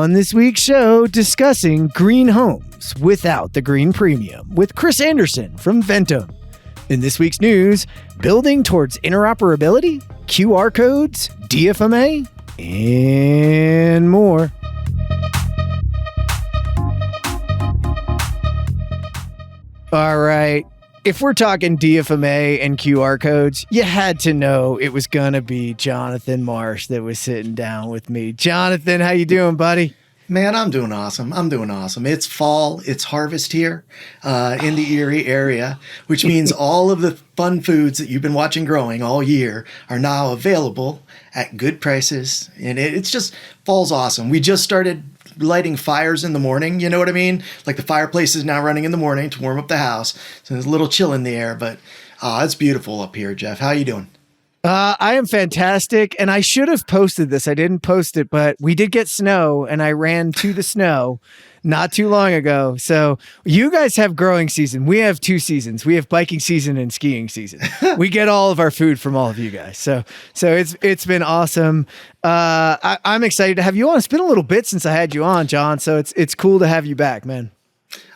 On this week's show, discussing green homes without the green premium with Chris Anderson from Vantem. In this week's news, building towards interoperability, QR codes, DFMA, and more. All right. If we're talking DFMA and QR codes, you had to know it was going to be Jonathan Marsh that was sitting down with me. Jonathan, how you doing, buddy? Man, I'm doing awesome. It's fall. It's harvest here in the Erie area, which means all of the fun foods that you've been watching growing all year are now available at good prices. And it's just, fall's awesome. We just started lighting fires in the morning, you know what I mean? Like the fireplace is now running in the morning to warm up the house. So there's a little chill in the air, but it's beautiful up here, Jeff. How you doing? I am fantastic, and I should have posted this. I didn't post it, but we did get snow, and I ran to the snow not too long ago. So you guys have growing season. We have two seasons. We have biking season and skiing season. We get all of our food from all of you guys. So it's been awesome. I'm excited to have you on. It's been a little bit since I had you on, John. So it's cool to have you back, man.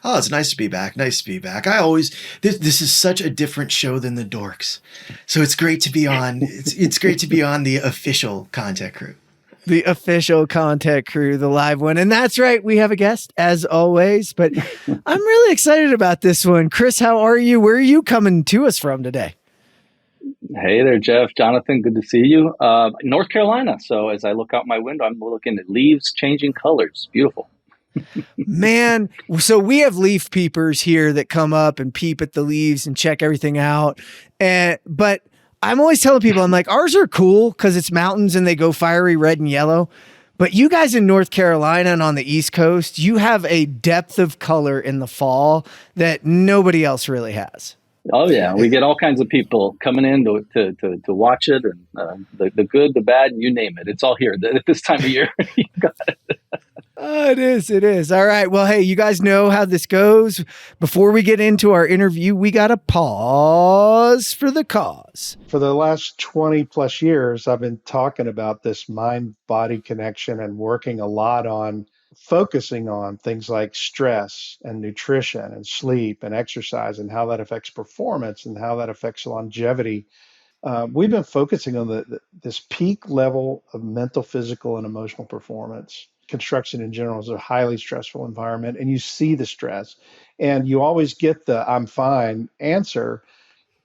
Oh, it's nice to be back. This is such a different show than the Dorks. So it's great to be on. It's great to be on the official ConTech Crew. The official ConTech Crew, the live one. And that's right. We have a guest as always, but I'm really excited about this one. Chris, how are you? Where are you coming to us from today? Hey there, Jeff. Jonathan, good to see you. North Carolina. So as I look out my window, I'm looking at leaves changing colors. Beautiful. Man, so we have leaf peepers here that come up and peep at the leaves and check everything out. But I'm always telling people, I'm like, ours are cool because it's mountains and they go fiery red and yellow. But you guys in North Carolina and on the East Coast, you have a depth of color in the fall that nobody else really has. Oh, yeah. We get all kinds of people coming in to watch it. And the good, the bad, you name it. It's all here at this time of year. You got it. Oh, it is. All right. Well, hey, you guys know how this goes. Before we get into our interview, we got to pause for the cause. For the last 20 plus years, I've been talking about this mind-body connection and working a lot on focusing on things like stress and nutrition and sleep and exercise and how that affects performance and how that affects longevity. We've been focusing on this peak level of mental, physical, and emotional performance. Construction in general is a highly stressful environment, and you see the stress, and you always get the "I'm fine" answer,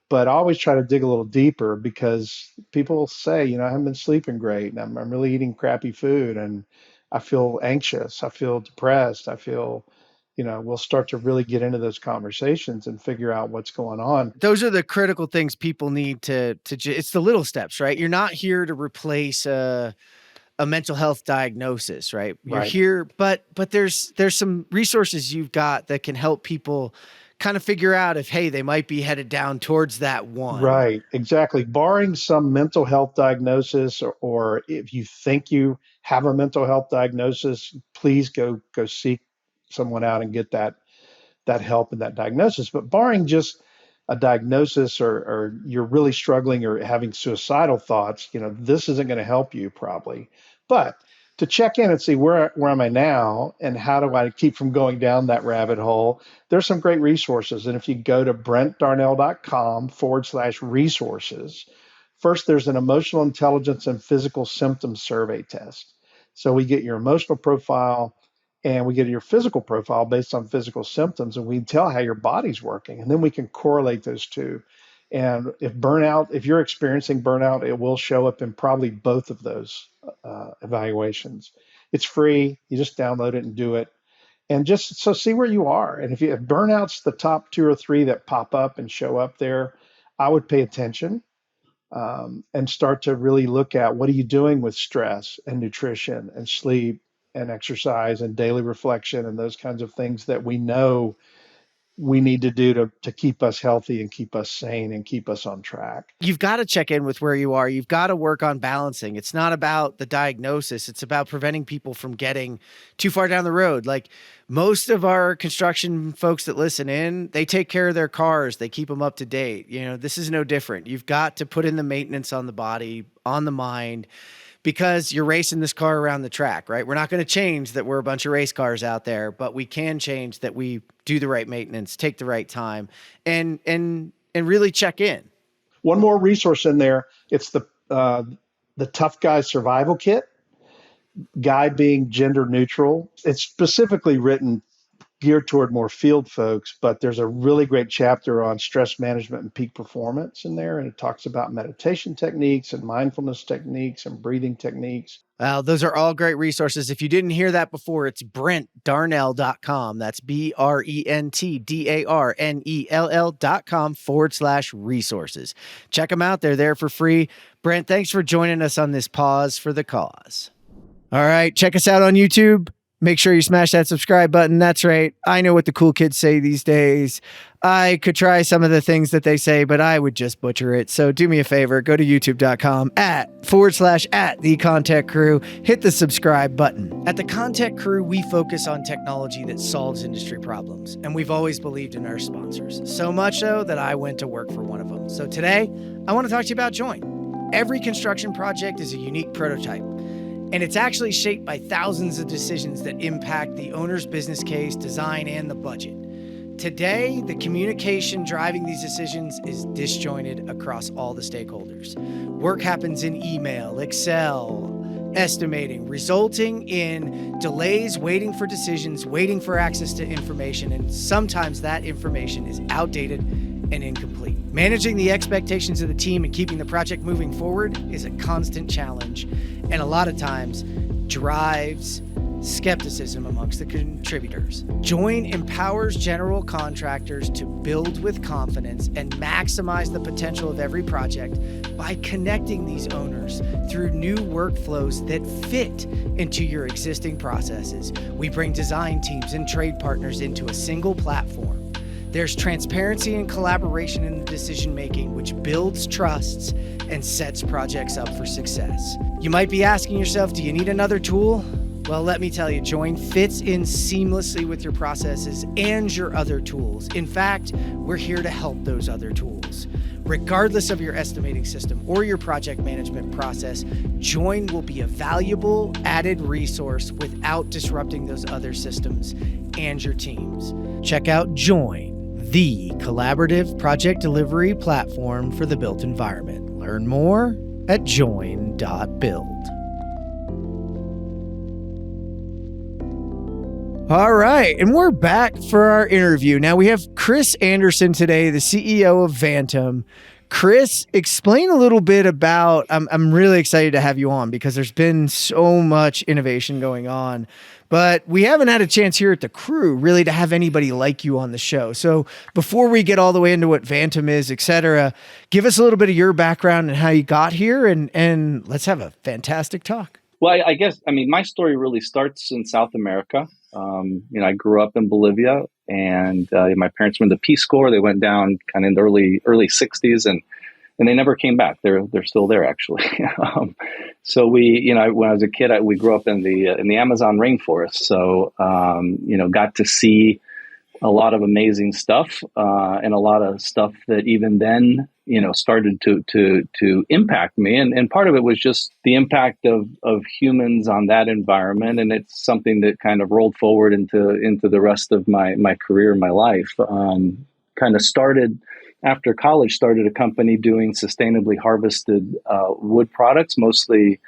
but I always try to dig a little deeper because people say, I haven't been sleeping great, and I'm really eating crappy food, and I feel anxious, I feel depressed, I feel, we'll start to really get into those conversations and figure out what's going on. Those are the critical things people need to it's the little steps, right? You're not here to replace a mental health diagnosis, right? You're here, but there's some resources you've got that can help people kind of figure out if, hey, they might be headed down towards that one. Right, exactly. Barring some mental health diagnosis, or if you think you have a mental health diagnosis, please go seek someone out and get that help and that diagnosis. But barring just a diagnosis or you're really struggling or having suicidal thoughts, this isn't going to help you probably. But to check in and see where am I now and how do I keep from going down that rabbit hole, there's some great resources. And if you go to brentdarnell.com/resources, first there's an emotional intelligence and physical symptoms survey test. So we get your emotional profile and we get your physical profile based on physical symptoms, and we can tell how your body's working. And then we can correlate those two. And if you're experiencing burnout, it will show up in probably both of those evaluations. It's free. You just download it and do it. And just so see where you are. And if burnout's the top 2 or 3 that pop up and show up there, I would pay attention and start to really look at what are you doing with stress and nutrition and sleep and exercise and daily reflection and those kinds of things that we know we need to do to keep us healthy and keep us sane and keep us on track. You've got to check in with where you are. You've got to work on balancing. It's not about the diagnosis. It's about preventing people from getting too far down the road. Like most of our construction folks that listen in, they take care of their cars. They keep them up to date. This is no different. You've got to put in the maintenance on the body, on the mind, because you're racing this car around the track, right? We're not going to change that we're a bunch of race cars out there, but we can change that we do the right maintenance, take the right time, and really check in. One more resource in there. It's the Tough Guy Survival Kit. Guy being gender neutral. It's specifically written geared toward more field folks, but there's a really great chapter on stress management and peak performance in there. And it talks about meditation techniques and mindfulness techniques and breathing techniques. Well, those are all great resources. If you didn't hear that before, it's BrentDarnell.com. That's BrentDarnell.com/resources. Check them out. They're there for free. Brent, thanks for joining us on this Pause for the Cause. All right. Check us out on YouTube. Make sure you smash that subscribe button. That's right. I know what the cool kids say these days. I could try some of the things that they say, but I would just butcher it. So do me a favor. Go to youtube.com /at the ConTech Crew. Hit the subscribe button. At the ConTech Crew, we focus on technology that solves industry problems. And we've always believed in our sponsors. So much so that I went to work for one of them. So today, I want to talk to you about Join. Every construction project is a unique prototype. And it's actually shaped by thousands of decisions that impact the owner's business case, design, and the budget. Today, the communication driving these decisions is disjointed across all the stakeholders. Work happens in email, Excel, estimating, resulting in delays, waiting for decisions, waiting for access to information, and sometimes that information is outdated and incomplete. Managing the expectations of the team and keeping the project moving forward is a constant challenge, and a lot of times drives skepticism amongst the contributors. Join empowers general contractors to build with confidence and maximize the potential of every project by connecting these owners through new workflows that fit into your existing processes. We bring design teams and trade partners into a single platform. There's transparency and collaboration in the decision-making, which builds trusts and sets projects up for success. You might be asking yourself, do you need another tool? Well, let me tell you, Join fits in seamlessly with your processes and your other tools. In fact, we're here to help those other tools. Regardless of your estimating system or your project management process, Join will be a valuable added resource without disrupting those other systems and your teams. Check out Join, the collaborative project delivery platform for the built environment. Learn more at join.build. All right, and we're back for our interview. Now we have Chris Anderson today, the CEO of Vantem. Chris, explain a little bit about, I'm really excited to have you on because there's been so much innovation going on, but we haven't had a chance here at the Crew really to have anybody like you on the show. So before we get all the way into what Vantem is, et cetera, give us a little bit of your background and how you got here, and let's have a fantastic talk. Well, I guess, my story really starts in South America. I grew up in Bolivia, and my parents were in the Peace Corps. They went down kind of in the early 60s, and they never came back. They're still there, actually. So we, when I was a kid, we grew up in the Amazon rainforest. So got to see a lot of amazing stuff, and a lot of stuff that even then, started to impact me. And part of it was just the impact of humans on that environment. And it's something that kind of rolled forward into the rest of my career, my life. Kind of started after college, started a company doing sustainably harvested wood products, mostly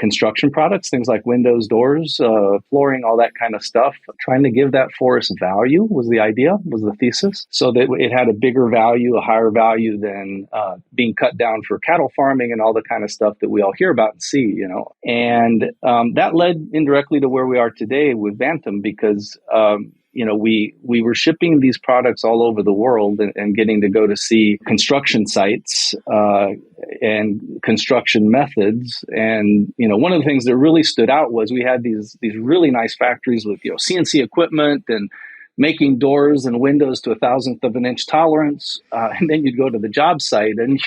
construction products, things like windows, doors, flooring, all that kind of stuff. Trying to give that forest value was the idea, was the thesis, so that it had a bigger value, a higher value than being cut down for cattle farming and all the kind of stuff that we all hear about and see, And that led indirectly to where we are today with Vantem, because we were shipping these products all over the world and getting to go to see construction sites and construction methods. And, one of the things that really stood out was we had these really nice factories with, CNC equipment and making doors and windows to 1,000th of an inch tolerance. And then you'd go to the job site and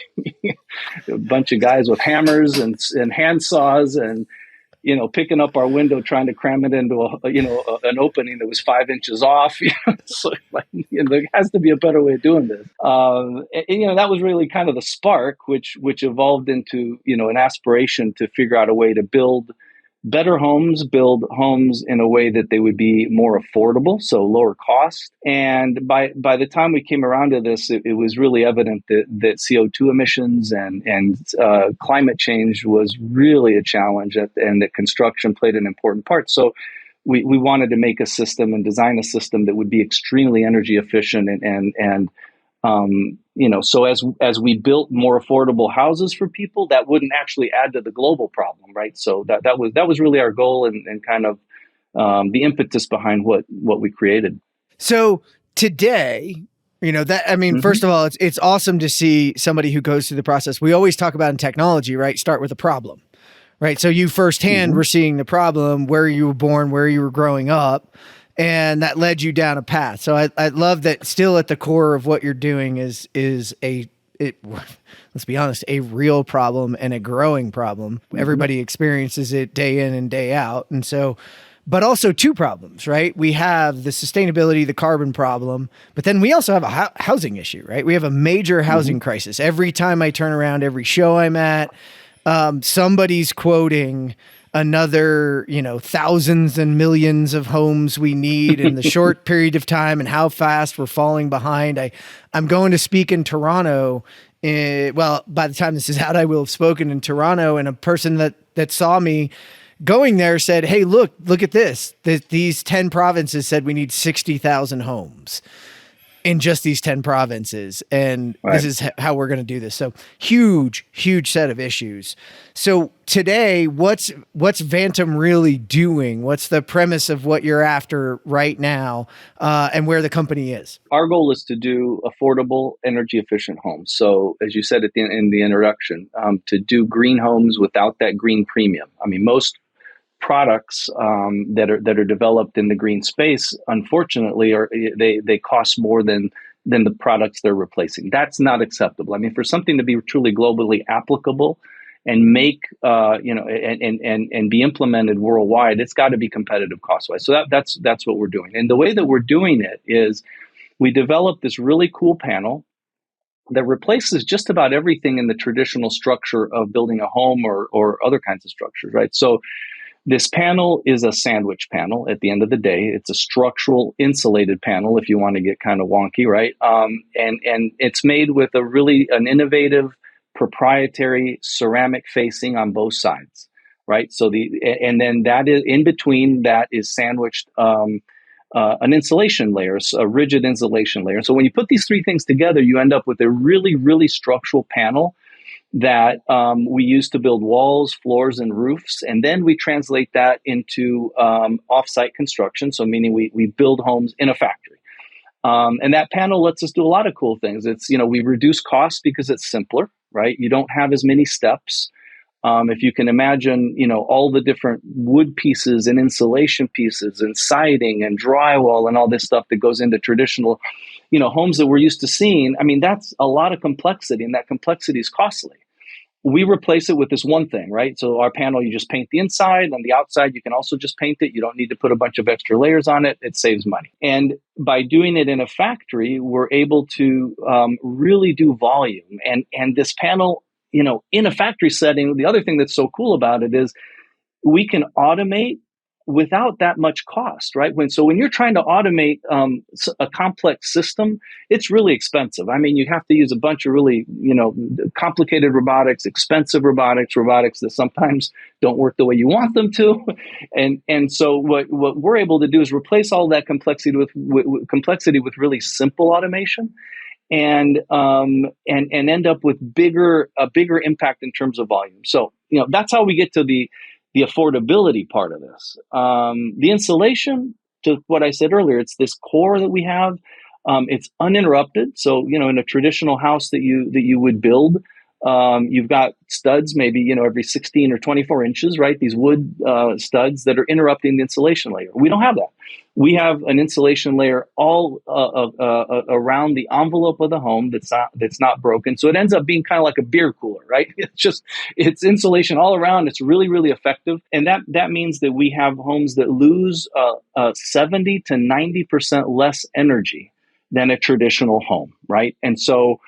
a bunch of guys with hammers and hand saws and picking up our window, trying to cram it into an opening that was 5 inches off. So there has to be a better way of doing this. And that was really kind of the spark, which evolved into, an aspiration to figure out a way to build better homes, build homes in a way that they would be more affordable, so lower cost. And by the time we came around to this, it was really evident that CO2 emissions and climate change was really a challenge, and that construction played an important part. So we wanted to make a system and design a system that would be extremely energy efficient so as we built more affordable houses for people, that wouldn't actually add to the global problem, right? So that was really our goal and kind of the impetus behind what we created. So today, first of all, it's awesome to see somebody who goes through the process. We always talk about in technology, right? Start with a problem, right? So you firsthand were seeing the problem, where you were born, where you were growing up, and that led you down a path. So I love that still at the core of what you're doing is let's be honest, a real problem and a growing problem. Everybody experiences it day in and day out. And so, but also two problems, right? We have the sustainability, the carbon problem, but then we also have a housing issue, right? We have a major housing crisis. Every time I turn around, every show I'm at, somebody's quoting another, thousands and millions of homes we need in the short period of time and how fast we're falling behind. I'm going to speak in Toronto. By the time this is out, I will have spoken in Toronto, and a person that saw me going there said, "Hey, look at this. These 10 provinces said we need 60,000 homes in just these 10 provinces. And This is how we're going to do this." So huge set of issues. So today, what's Vantem really doing? What's the premise of what you're after right now, and where the company is? Our goal is to do affordable, energy efficient homes. So as you said in the introduction, to do green homes without that green premium. I mean, most products that are developed in the green space, unfortunately, they cost more than the products they're replacing. That's not acceptable. I mean, for something to be truly globally applicable and make and be implemented worldwide, it's got to be competitive cost wise. So that's what we're doing. And the way that we're doing it is we developed this really cool panel that replaces just about everything in the traditional structure of building a home or other kinds of structures, right? So this panel is a sandwich panel at the end of the day. It's a structural insulated panel, if you want to get kind of wonky, right? And it's made with an innovative proprietary ceramic facing on both sides, right? So and then that is in between that is sandwiched an insulation layer, a rigid insulation layer. So when you put these three things together, you end up with a really, really structural panel that we use to build walls, floors, and roofs. And then we translate that into off-site construction. So meaning we build homes in a factory. And that panel lets us do a lot of cool things. It's, we reduce costs because it's simpler, right? You don't have as many steps. If you can imagine, all the different wood pieces and insulation pieces and siding and drywall and all this stuff that goes into traditional, homes that we're used to seeing. I mean, that's a lot of complexity, and that complexity is costly. We replace it with this one thing, right? So our panel, you just paint the inside. On the outside, you can also just paint it. You don't need to put a bunch of extra layers on it. It saves money. And by doing it in a factory, we're able to really do volume. And this panel, in a factory setting, the other thing that's so cool about it is we can automate without that much cost, right? When you're trying to automate a complex system, it's really expensive. I mean, you have to use a bunch of really, complicated robotics, expensive robotics that sometimes don't work the way you want them to. And so what we're able to do is replace all that complexity with really simple automation. And end up with a bigger impact in terms of volume. So, that's how we get to the affordability part of this. The insulation, to what I said earlier, it's this core that we have. It's uninterrupted. So, in a traditional house that you would build, You've got studs, maybe, every 16 or 24 inches, right? These wood studs that are interrupting the insulation layer. We don't have that. We have an insulation layer all around the envelope of the home that's not broken. So it ends up being kind of like a beer cooler, right? It's insulation all around. It's really, really effective. And that means that we have homes that lose 70 to 90% less energy than a traditional home, right? And so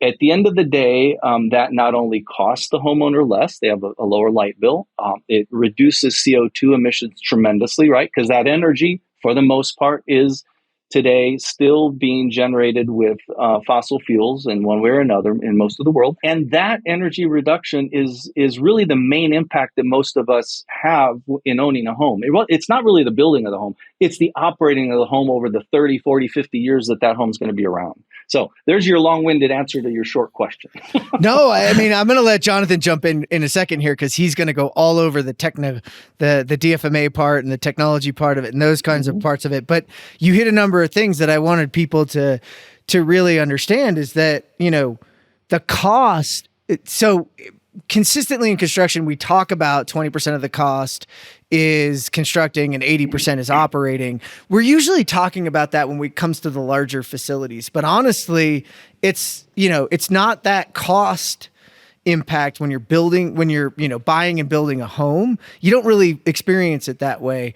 at the end of the day, that not only costs the homeowner less, they have a lower light bill. It reduces CO2 emissions tremendously, right? Because that energy, for the most part, is today still being generated with fossil fuels in one way or another in most of the world. And that energy reduction is really the main impact that most of us have in owning a home. It's not really the building of the home. It's the operating of the home over the 30, 40, 50 years that home's going to be around. So there's your long-winded answer to your short question. No, I mean, I'm going to let Jonathan jump in a second here because he's going to go all over the DFMA part and the technology part of it and those kinds of parts of it. But you hit a number of things that I wanted people to really understand is that, the cost. So consistently in construction, we talk about 20% of the cost is constructing and 80% is operating. We're usually talking about that when it comes to the larger facilities, but honestly, it's not that cost impact when you're buying and building a home. You don't really experience it that way,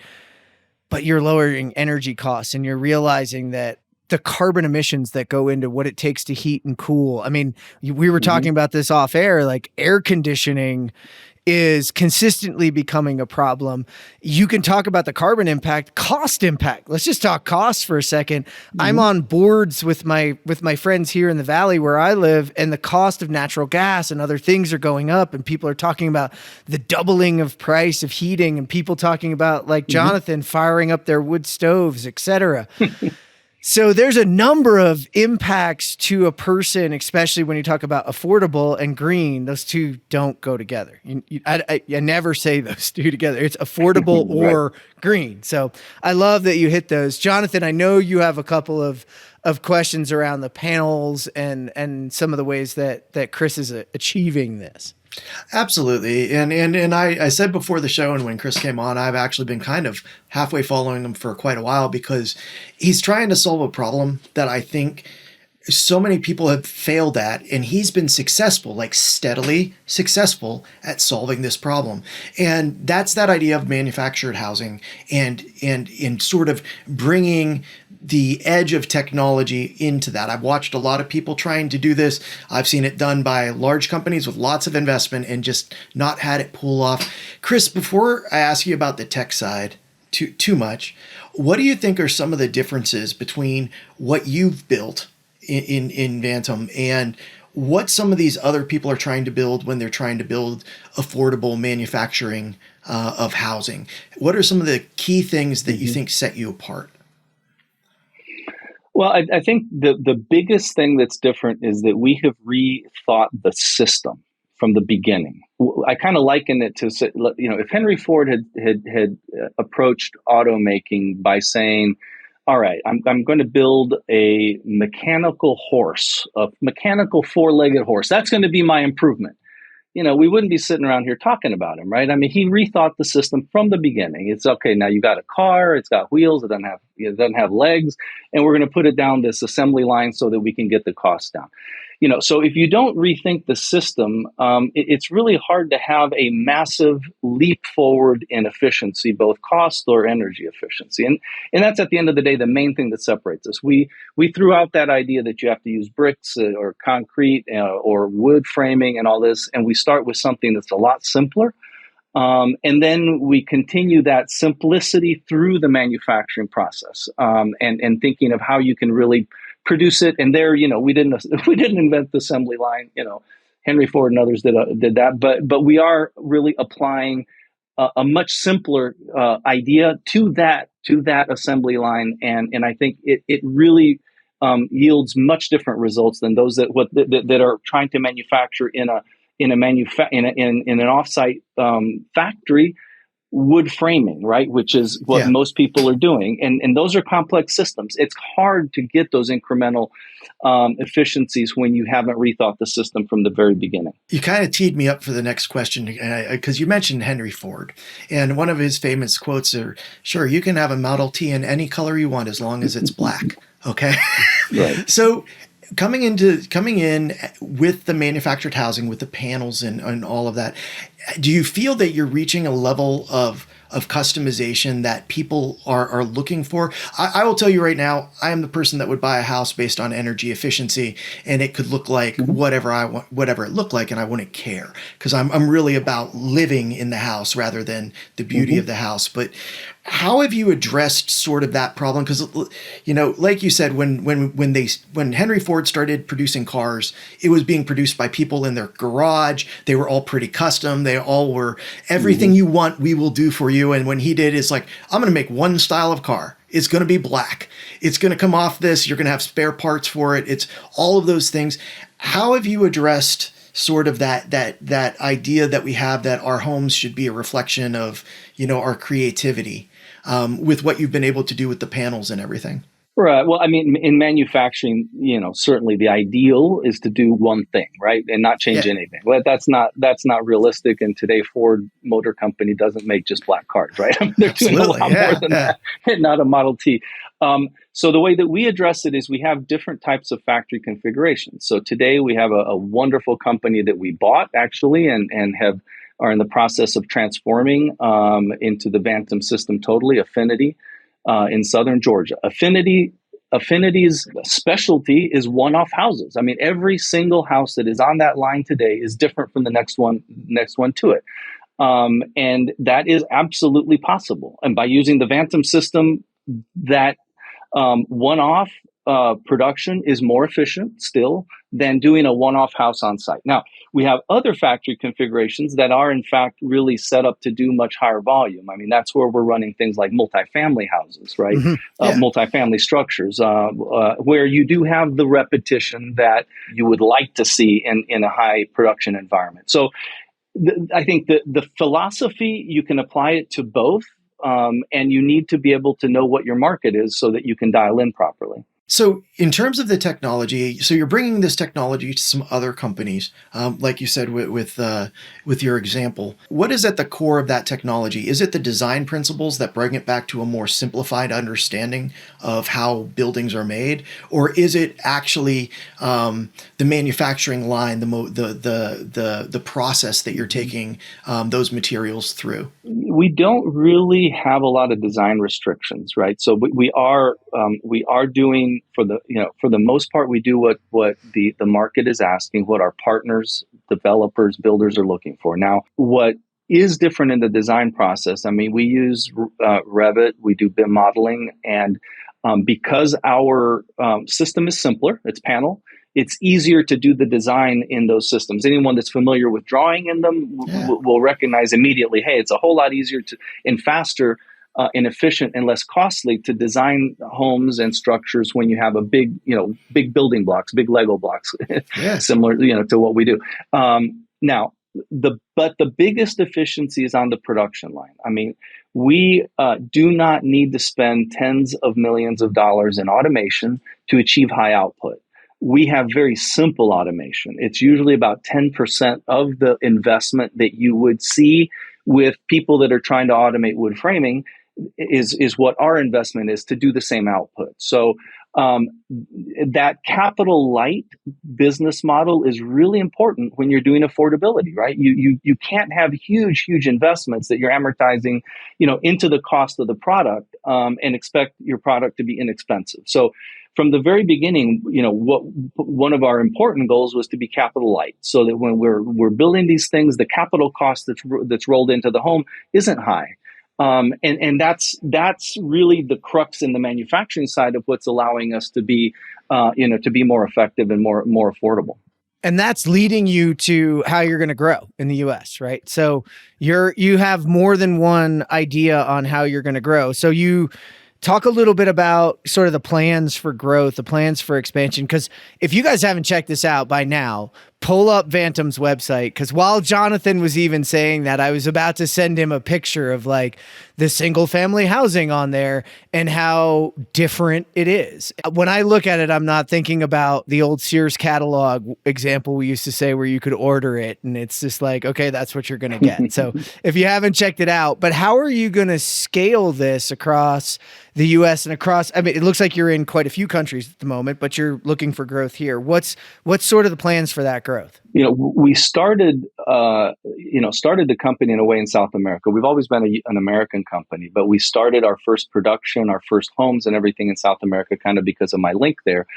but you're lowering energy costs and you're realizing that the carbon emissions that go into what it takes to heat and cool. I mean, we were talking about this off air, like air conditioning is consistently becoming a problem. You can talk about the carbon impact, cost impact. Let's just talk costs for a second. I'm on boards with my friends here in the Valley where I live, and the cost of natural gas and other things are going up, and people are talking about the doubling of price of heating, and people talking about, like Jonathan, firing up their wood stoves, etc. So there's a number of impacts to a person, especially when you talk about affordable and green. Those two don't go together. I never say those two together. It's affordable or green. So I love that you hit those. Jonathan, I know you have a couple of questions around the panels and some of the ways that Chris is achieving this. Absolutely. And I said before the show and when Chris came on, I've actually been kind of halfway following him for quite a while because he's trying to solve a problem that I think so many people have failed at, and he's been successful, like steadily successful at solving this problem. And that's that idea of manufactured housing and in sort of bringing the edge of technology into that. I've watched a lot of people trying to do this. I've seen it done by large companies with lots of investment and just not had it pull off. Chris, before I ask you about the tech side too much, what do you think are some of the differences between what you've built in Vantem and what some of these other people are trying to build when they're trying to build affordable manufacturing of housing? What are some of the key things that you think set you apart? Well, I think the biggest thing that's different is that we have rethought the system from the beginning. I kind of liken it to, if Henry Ford had approached automaking by saying, all right, I'm going to build a mechanical horse, a mechanical four-legged horse. That's going to be my improvement. We wouldn't be sitting around here talking about him, right? I mean, he rethought the system from the beginning. It's okay. Now you got a car, it's got wheels, it doesn't have legs, and we're going to put it down this assembly line so that we can get the cost down. So if you don't rethink the system, it's really hard to have a massive leap forward in efficiency, both cost or energy efficiency. And that's at the end of the day, the main thing that separates us. We threw out that idea that you have to use bricks or concrete or wood framing and all this, and we start with something that's a lot simpler. And then we continue that simplicity through the manufacturing process and thinking of how you can really produce it. And there, we didn't invent the assembly line. Henry Ford and others did that, but we are really applying a much simpler idea to that assembly line, and I think it really yields much different results than those that are trying to manufacture in an offsite factory wood framing, right? Which is what most people are doing. And those are complex systems. It's hard to get those incremental efficiencies when you haven't rethought the system from the very beginning. You kind of teed me up for the next question because you mentioned Henry Ford. And one of his famous quotes are, sure, you can have a Model T in any color you want as long as it's black. Okay. Right. So coming in with the manufactured housing, with the panels and all of that, do you feel that you're reaching a level of customization that people are looking for? I will tell you right now, I am the person that would buy a house based on energy efficiency, and it could look like whatever I want, whatever it looked like, and I wouldn't care because I'm really about living in the house rather than the beauty of the house. But how have you addressed sort of that problem? Because, you know, like you said, when Henry Ford started producing cars, it was being produced by people in their garage. They were all pretty custom. They all were everything you want, we will do for you. And when he did, it's like, I'm going to make one style of car. It's going to be black. It's going to come off this. You're going to have spare parts for it. It's all of those things. How have you addressed sort of that idea that we have that our homes should be a reflection of, you know, our creativity with what you've been able to do with the panels and everything? Right. Well, I mean, in manufacturing, you know, certainly the ideal is to do one thing, right, and not change anything. Well, that's not realistic. And today, Ford Motor Company doesn't make just black cars, right? I mean, they're doing a lot more than that, and not a Model T. So the way that we address it is we have different types of factory configurations. So today we have a wonderful company that we bought actually, and are in the process of transforming into the Vantem system totally, Affinity. In southern Georgia. Affinity's specialty is one-off houses. I mean, every single house that is on that line today is different from the next one to it. And that is absolutely possible. And by using the Vantem system, that one-off production is more efficient still than doing a one-off house on site. Now, we have other factory configurations that are in fact really set up to do much higher volume. I mean, that's where we're running things like multifamily houses, right? Multifamily structures, where you do have the repetition that you would like to see in a high production environment. So I think the philosophy, you can apply it to both, and you need to be able to know what your market is so that you can dial in properly. So in terms of the technology, so you're bringing this technology to some other companies, like you said with your example. What is at the core of that technology? Is it the design principles that bring it back to a more simplified understanding of how buildings are made, or is it actually the manufacturing line, the process that you're taking those materials through? We don't really have a lot of design restrictions, right? So we are doing, for the most part, we do what the market is asking, what our partners, developers, builders are looking for. Now, what is different in the design process, I mean, we use Revit, we do BIM modeling, and because our system is simpler, it's panel, it's easier to do the design in those systems. Anyone that's familiar with drawing in them will recognize immediately, hey, it's a whole lot easier and faster and efficient and less costly to design homes and structures when you have a big building blocks, big Lego blocks, similar, to what we do. Now, but the biggest efficiency is on the production line. I mean, we do not need to spend tens of millions of dollars in automation to achieve high output. We have very simple automation. It's usually about 10% of the investment that you would see with people that are trying to automate wood framing is what our investment is to do the same output. So that capital light business model is really important when you're doing affordability, right? You can't have huge investments that you're amortizing, into the cost of the product and expect your product to be inexpensive. So from the very beginning, one of our important goals was to be capital light, so that when we're building these things, the capital cost that's rolled into the home isn't high. And that's really the crux in the manufacturing side of what's allowing us to be, to be more effective and more affordable. And that's leading you to how you're going to grow in the US, right? So you have more than one idea on how you're going to grow. So you talk a little bit about sort of the plans for growth, the plans for expansion, because if you guys haven't checked this out by now, pull up Vantem's website, because while Jonathan was even saying that, I was about to send him a picture of like the single family housing on there and how different it is. When I look at it, I'm not thinking about the old Sears catalog example we used to say where you could order it and it's just like, okay, that's what you're going to get. So if you haven't checked it out, but how are you going to scale this across the US and across, I mean, it looks like you're in quite a few countries at the moment, but you're looking for growth here. What's sort of the plans for that growth? We started the company in a way in South America. We've always been an American company, but we started our first production, our first homes and everything in South America kind of because of my link there,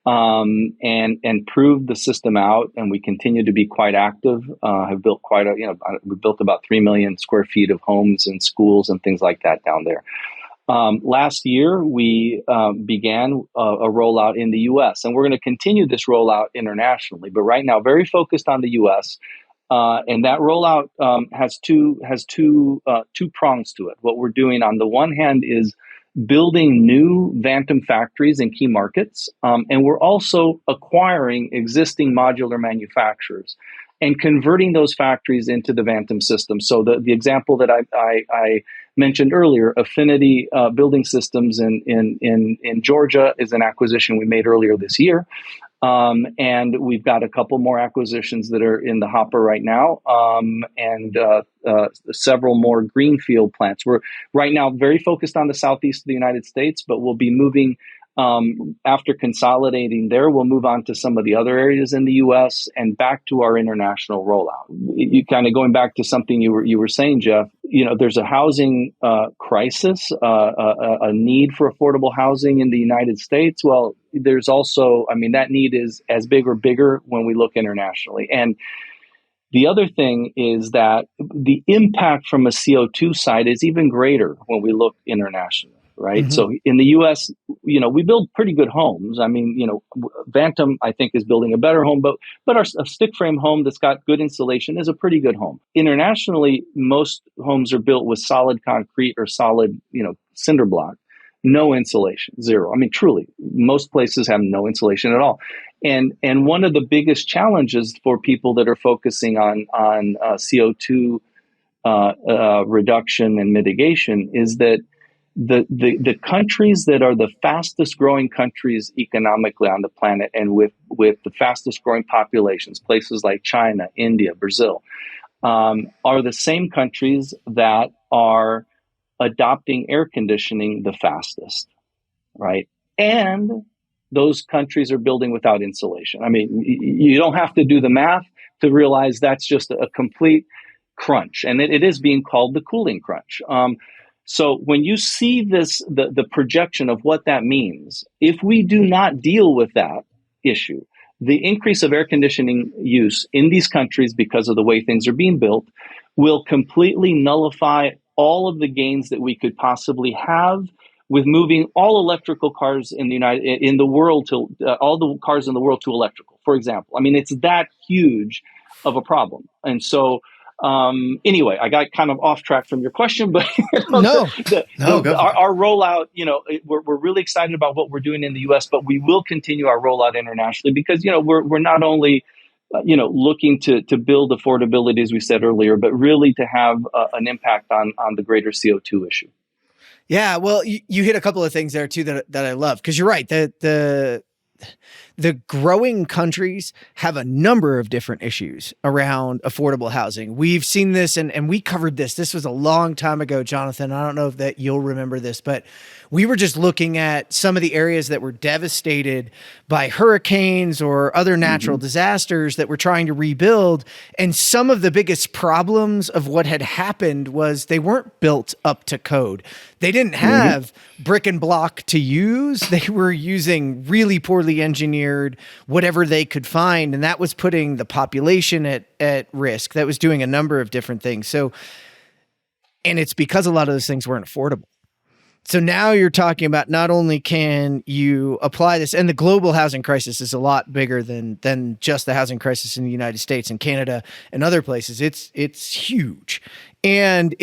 and proved the system out. And we continue to be quite active, have built we built about 3 million square feet of homes and schools and things like that down there. Last year, we began a rollout in the U.S., and we're going to continue this rollout internationally. But right now, very focused on the U.S., and that rollout has two prongs to it. What we're doing on the one hand is building new Vantem factories in key markets, and we're also acquiring existing modular manufacturers and converting those factories into the Vantem system. So the example that I mentioned earlier, Affinity Building Systems in Georgia, is an acquisition we made earlier this year. And we've got a couple more acquisitions that are in the hopper right now, and several more greenfield plants. We're right now very focused on the southeast of the United States, but we'll be moving, after consolidating there, we'll move on to some of the other areas in the U.S. and back to our international rollout. You kind of going back to something you were saying, Jeff. There's a housing crisis, a need for affordable housing in the United States. Well, there's also, that need is as big or bigger when we look internationally. And the other thing is that the impact from a CO2 side is even greater when we look internationally. Right. Mm-hmm. So in the U.S., we build pretty good homes. Vantem, I think, is building a better home, but a stick frame home that's got good insulation is a pretty good home. Internationally, most homes are built with solid concrete or solid, cinder block, no insulation, zero. Truly, most places have no insulation at all. And one of the biggest challenges for people that are focusing on CO2 reduction and mitigation is that the countries that are the fastest growing countries economically on the planet and with the fastest growing populations, places like China, India, Brazil, are the same countries that are adopting air conditioning the fastest, right? And those countries are building without insulation. You don't have to do the math to realize that's just a complete crunch. And it is being called the cooling crunch. So when you see this, the projection of what that means, if we do not deal with that issue, the increase of air conditioning use in these countries because of the way things are being built will completely nullify all of the gains that we could possibly have with moving all electrical cars all the cars in the world to electrical, for example. It's that huge of a problem. And so anyway, I got kind of off track from your question, but our rollout, we're really excited about what we're doing in the U.S., but we will continue our rollout internationally because, we're not only, looking to build affordability, as we said earlier, but really to have an impact on the greater CO2 issue. Yeah, well, you hit a couple of things there too that I love, because you're right. The growing countries have a number of different issues around affordable housing. We've seen this and we covered this. This was a long time ago, Jonathan. I don't know if that you'll remember this, but we were just looking at some of the areas that were devastated by hurricanes or other natural disasters that we're trying to rebuild. And some of the biggest problems of what had happened was they weren't built up to code. They didn't have brick and block to use. They were using really poorly engineered whatever they could find. And that was putting the population at risk. That was doing a number of different things. So, and it's because a lot of those things weren't affordable. So now you're talking about not only can you apply this, and the global housing crisis is a lot bigger than just the housing crisis in the United States and Canada and other places. It's huge. And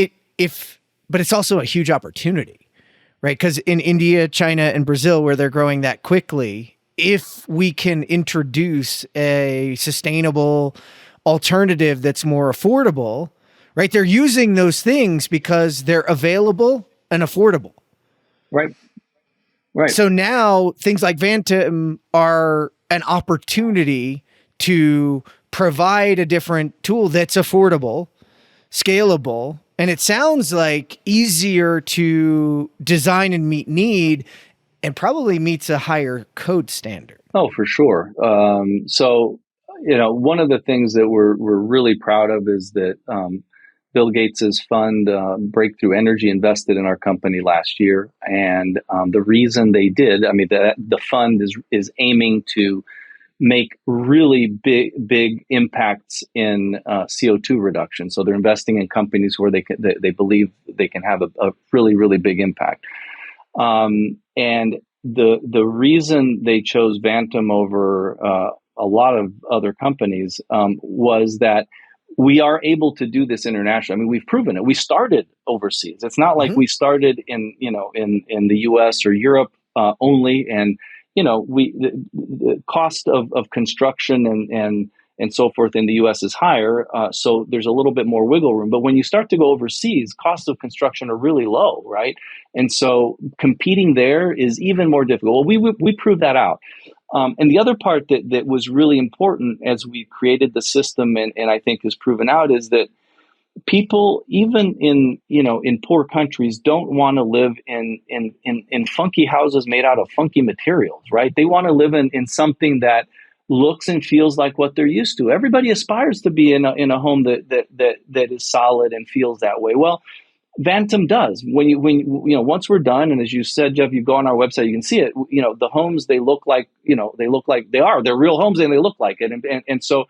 but it's also a huge opportunity, right? Because in India, China, and Brazil, where they're growing that quickly, if we can introduce a sustainable alternative that's more affordable, right? They're using those things because they're available and affordable. Right. Right. So now things like Vantem are an opportunity to provide a different tool that's affordable, scalable, and it sounds like easier to design and meet need, and probably meets a higher code standard. Oh, for sure. So, one of the things that we're really proud of is that Bill Gates's fund, Breakthrough Energy, invested in our company last year, and the reason they did, the fund is aiming to make really big impacts in CO2 reduction. So they're investing in companies where they believe they can have a really big impact. And the reason they chose Vantem over a lot of other companies was that we are able to do this internationally. I mean, we've proven it. We started overseas. It's not like we started in the US or Europe only. And the cost of construction and so forth in the US is higher, so there's a little bit more wiggle room. But when you start to go overseas, costs of construction are really low, right? And so competing there is even more difficult. Well, we proved that out. And the other part that was really important as we created the system, and I think has proven out, is that people, even in poor countries, don't want to live in funky houses made out of funky materials, right? They want to live in something that looks and feels like what they're used to. Everybody aspires to be in a home that is solid and feels that way. Well, Vantem does. When once we're done, and as you said, Jeff, you go on our website, you can see it. The homes, they look like they're real homes, and they look like it. And so,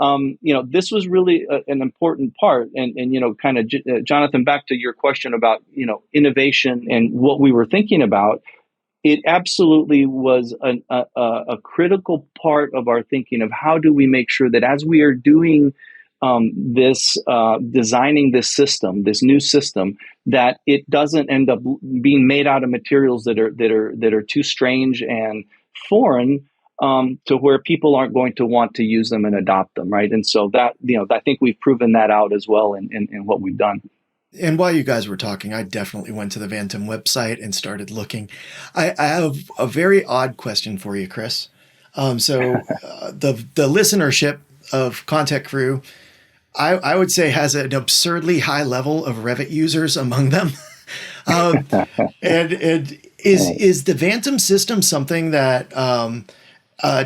this was really an important part. And kind of, Jonathan, back to your question about innovation and what we were thinking about. It absolutely was a critical part of our thinking of how do we make sure that as we are doing designing this system, this new system, that it doesn't end up being made out of materials that are too strange and foreign to where people aren't going to want to use them and adopt them, right? And so that I think we've proven that out as well in what we've done. And while you guys were talking, I definitely went to the Vantem website and started looking. I have a very odd question for you, Chris. The listenership of ConTech Crew, I would say, has an absurdly high level of Revit users among them. And is the Vantem system something that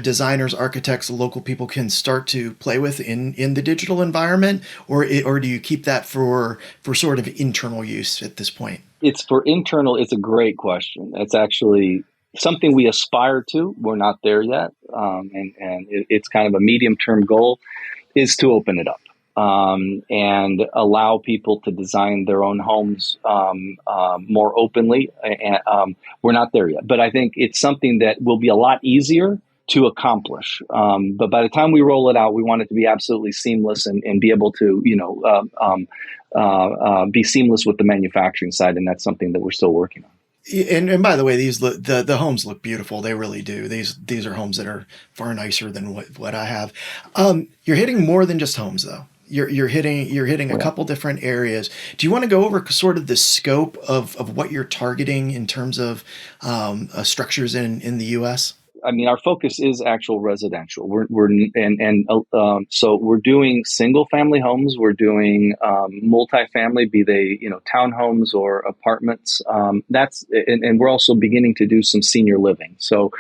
designers, architects, local people can start to play with in the digital environment, or do you keep that for sort of internal use at this point? It's for internal. It's a great question. It's actually something we aspire to. We're not there yet, and it's kind of a medium-term goal, is to open it up and allow people to design their own homes more openly. And we're not there yet, but I think it's something that will be a lot easier to accomplish. But by the time we roll it out, we want it to be absolutely seamless and be able to, be seamless with the manufacturing side. And that's something that we're still working on. And by the way, the homes look beautiful. They really do. These are homes that are far nicer than what I have. You're hitting more than just homes, though. You're hitting a couple different areas. Do you want to go over sort of the scope of what you're targeting in terms of structures in the U.S.? I mean, our focus is actual residential. So we're doing single family homes. We're doing multifamily, be they townhomes or apartments. And we're also beginning to do some senior living. So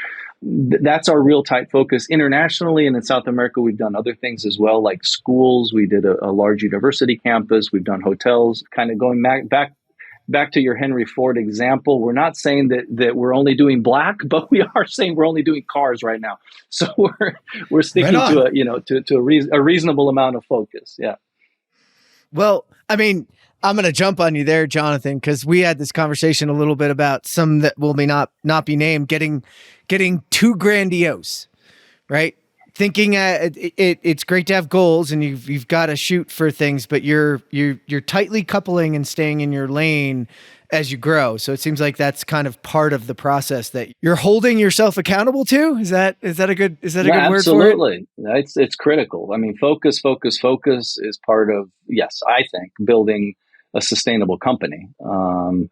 that's our real tight focus. Internationally and in South America, we've done other things as well, like schools. We did a large university campus. We've done hotels. Kind of going back to your Henry Ford example, we're not saying that we're only doing black, but we are saying we're only doing cars right now. So we're sticking to a reasonable amount of focus. Yeah. Well, I mean, I'm going to jump on you there, Jonathan, because we had this conversation a little bit about some that will not be named getting too grandiose, right? Thinking it's great to have goals and you've got to shoot for things, but you're tightly coupling and staying in your lane as you grow. So it seems like that's kind of part of the process that you're holding yourself accountable to. Is that a good word for it? Absolutely. It's critical. I mean, focus is part of, yes, I think, building a sustainable company. And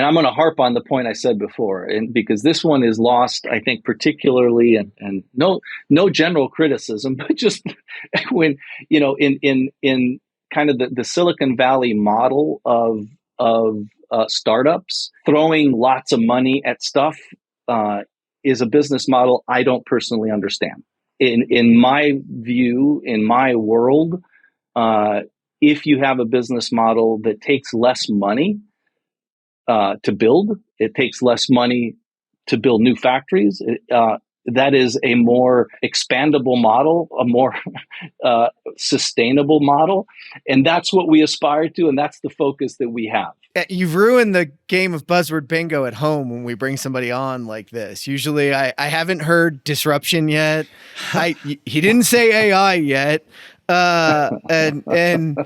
I'm going to harp on the point I said before, and because this one is lost, I think, particularly, and no general criticism, but just when, in kind of the Silicon Valley model of startups, throwing lots of money at stuff is a business model I don't personally understand. In my view, in my world, if you have a business model that takes less money to build, it takes less money to build new factories. That is a more expandable model, a more sustainable model. And that's what we aspire to. And that's the focus that we have. You've ruined the game of buzzword bingo at home when we bring somebody on like this. Usually I haven't heard disruption yet. He didn't say AI yet. And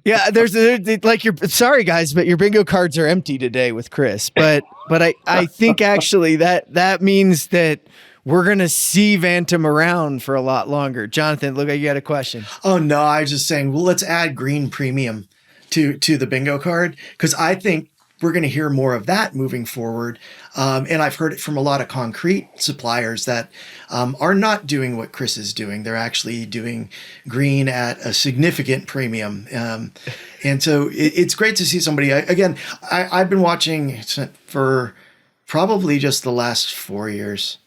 yeah, there's like sorry guys, but your bingo cards are empty today with Chris. But I think actually that means that we're going to see Vantem around for a lot longer. Jonathan, look like you had a question. Oh no, I was just saying, well, let's add green premium to the bingo card, because I think we're going to hear more of that moving forward. And I've heard it from a lot of concrete suppliers that are not doing what Chris is doing. They're actually doing green at a significant premium. And so it's great to see somebody. I've been watching for probably just the last 4 years.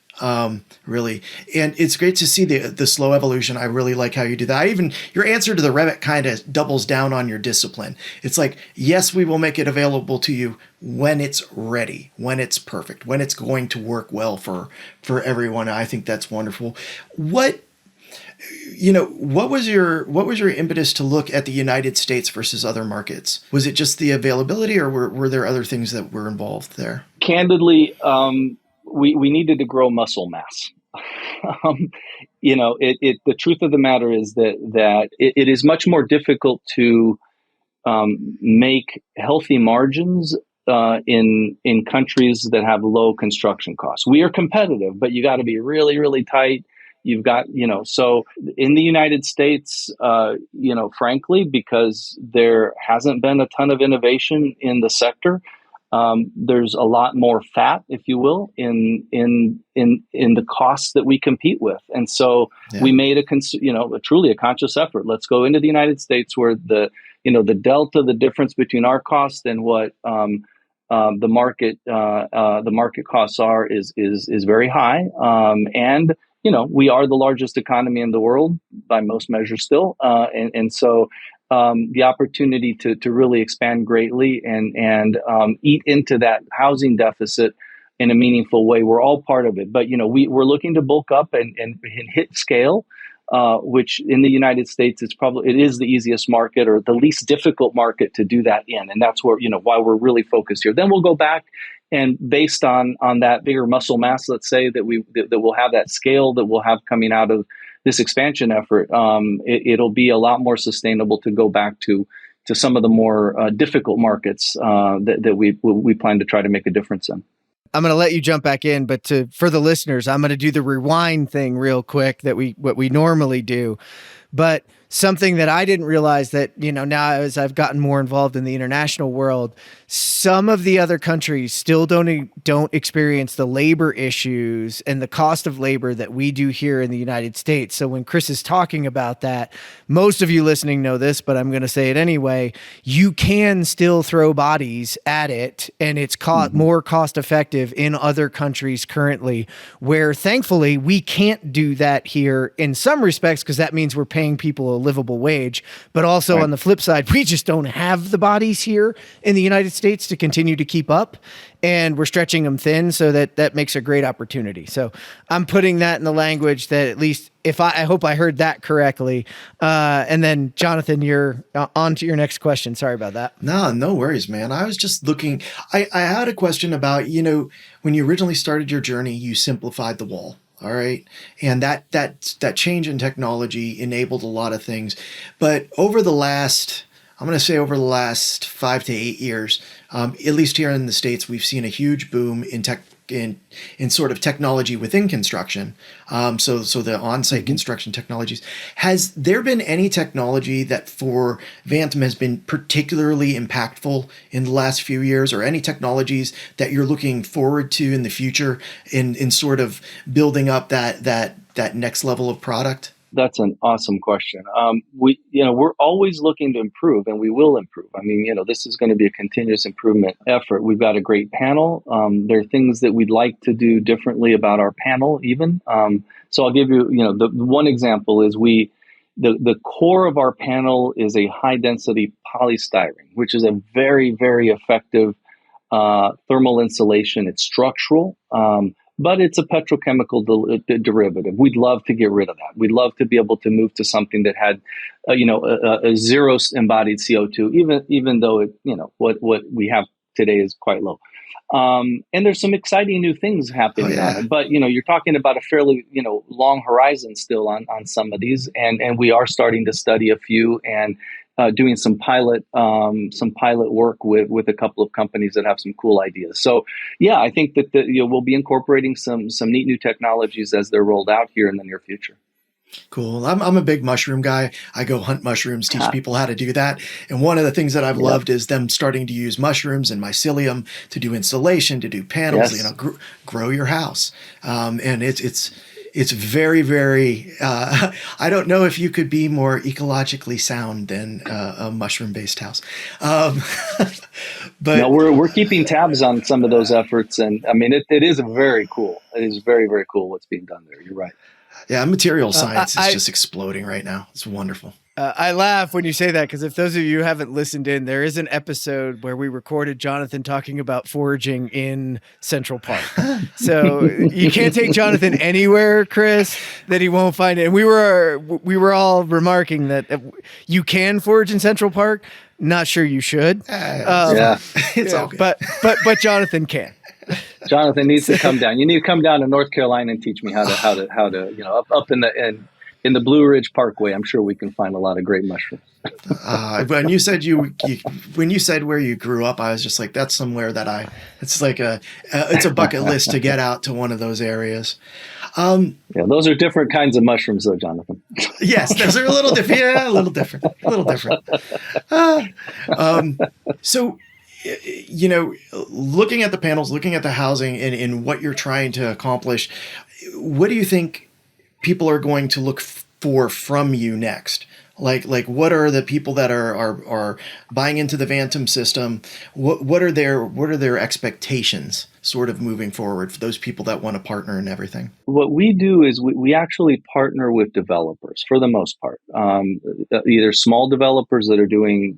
Really. And it's great to see the slow evolution. I really like how you do that. Your answer to the Revit kind of doubles down on your discipline. It's like, yes, we will make it available to you when it's ready, when it's perfect, when it's going to work well for everyone. I think that's wonderful. What was your impetus to look at the United States versus other markets? Was it just the availability, or were there other things that were involved there? Candidly, we needed to grow muscle mass. The truth of the matter is that it is much more difficult to make healthy margins in countries that have low construction costs. We are competitive, but you got to be really, really tight. You've got, so in the United States, frankly, because there hasn't been a ton of innovation in the sector, there's a lot more fat, if you will, in the costs that we compete with, and so we made truly a conscious effort. Let's go into the United States, where the delta, the difference between our cost and what the market costs are is very high, and we are the largest economy in the world by most measures still, and so. The opportunity to really expand greatly and eat into that housing deficit in a meaningful way. We're all part of it, but we're looking to bulk up and hit scale, which in the United States it is the easiest market or the least difficult market to do that in, and that's where why we're really focused here. Then we'll go back and based on that bigger muscle mass, let's say that we'll have that scale that we'll have coming out of this expansion effort, it'll be a lot more sustainable to go back to some of the more difficult markets that we plan to try to make a difference in. I'm going to let you jump back in, but for the listeners, I'm going to do the rewind thing real quick what we normally do. But something that I didn't realize that, now as I've gotten more involved in the international world, some of the other countries still don't experience the labor issues and the cost of labor that we do here in the United States. So when Chris is talking about that, most of you listening know this, but I'm going to say it anyway. You can still throw bodies at it, and it's more cost effective in other countries currently, where thankfully we can't do that here in some respects, because that means we're paying people a livable wage. But also on the flip side, we just don't have the bodies here in the United States to continue to keep up, and we're stretching them thin. So that makes a great opportunity. So I'm putting that in the language that at least I hope I heard that correctly. And then Jonathan, you're on to your next question. Sorry about that. No worries, man. I was just looking, I had a question about, when you originally started your journey, you simplified the wall. All right. And that change in technology enabled a lot of things. But over the last 5 to 8 years, At least here in the States, we've seen a huge boom in in sort of technology within construction. So the on-site construction technologies. Has there been any technology that for Vantem has been particularly impactful in the last few years, or any technologies that you're looking forward to in the future in sort of building up that next level of product? That's an awesome question. We're always looking to improve, and we will improve. I mean, this is going to be a continuous improvement effort. We've got a great panel. There are things that we'd like to do differently about our panel, even. So I'll give you, the one example is the core of our panel is a high density polystyrene, which is a very, very effective thermal insulation. It's structural. But it's a petrochemical derivative. We'd love to get rid of that. We'd love to be able to move to something that had, a zero embodied CO2, even though what we have today is quite low. And there's some exciting new things happening on it. But you're talking about a fairly long horizon still on some of these, and we are starting to study a few and doing some pilot work with a couple of companies that have some cool ideas. So yeah, I think that we'll be incorporating some neat new technologies as they're rolled out here in the near future. Cool. I'm a big mushroom guy. I go hunt mushrooms, teach people how to do that. And one of the things that I've loved is them starting to use mushrooms and mycelium to do insulation, to do panels, grow your house. And it's very, very, I don't know if you could be more ecologically sound than a mushroom-based house. But no, we're keeping tabs on some of those efforts. And I mean, it is very cool. It is very, very cool what's being done there. You're right. Yeah, material science is just exploding right now. It's wonderful. I laugh when you say that, because if those of you who haven't listened in, there is an episode where we recorded Jonathan talking about foraging in Central Park. So you can't take Jonathan anywhere, Chris, that he won't find it. And we were all remarking that you can forage in Central Park. Not sure you should. It's all good. But Jonathan can. Jonathan needs to come down. You need to come down to North Carolina and teach me how to up in the Blue Ridge Parkway. I'm sure we can find a lot of great mushrooms. When you said when you said where you grew up, I was just like, that's somewhere that it's like it's a bucket list to get out to one of those areas. Those are different kinds of mushrooms, though, Jonathan. Yes, those are a little different. Yeah, a little different. So, looking at the panels, looking at the housing and what you're trying to accomplish, what do you think people are going to look for from you next? Like what are the people that are buying into the Vantem system? What are their expectations sort of moving forward for those people that want to partner and everything? What we do is we actually partner with developers for the most part, either small developers that are doing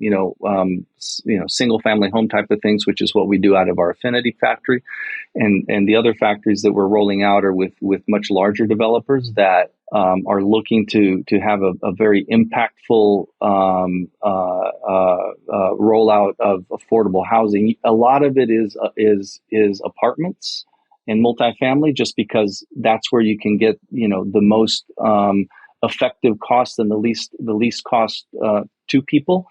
single family home type of things, which is what we do out of our Affinity factory, and the other factories that we're rolling out are with much larger developers that are looking to have a very impactful rollout of affordable housing. A lot of it is apartments and multifamily, just because that's where you can get the most effective cost and the least cost to people.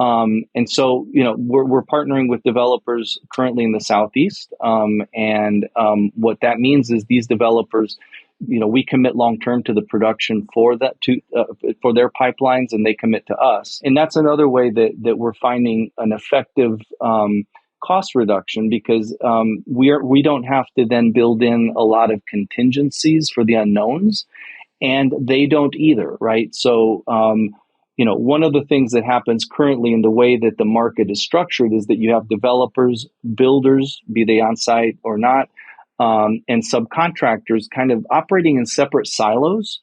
And so we're partnering with developers currently in the Southeast, and what that means is these developers, we commit long term to the production for that for their pipelines, and they commit to us. And that's another way that we're finding an effective cost reduction, because we don't have to then build in a lot of contingencies for the unknowns, and they don't either, right? So one of the things that happens currently in the way that the market is structured is that you have developers, builders, be they on site or not, and subcontractors kind of operating in separate silos.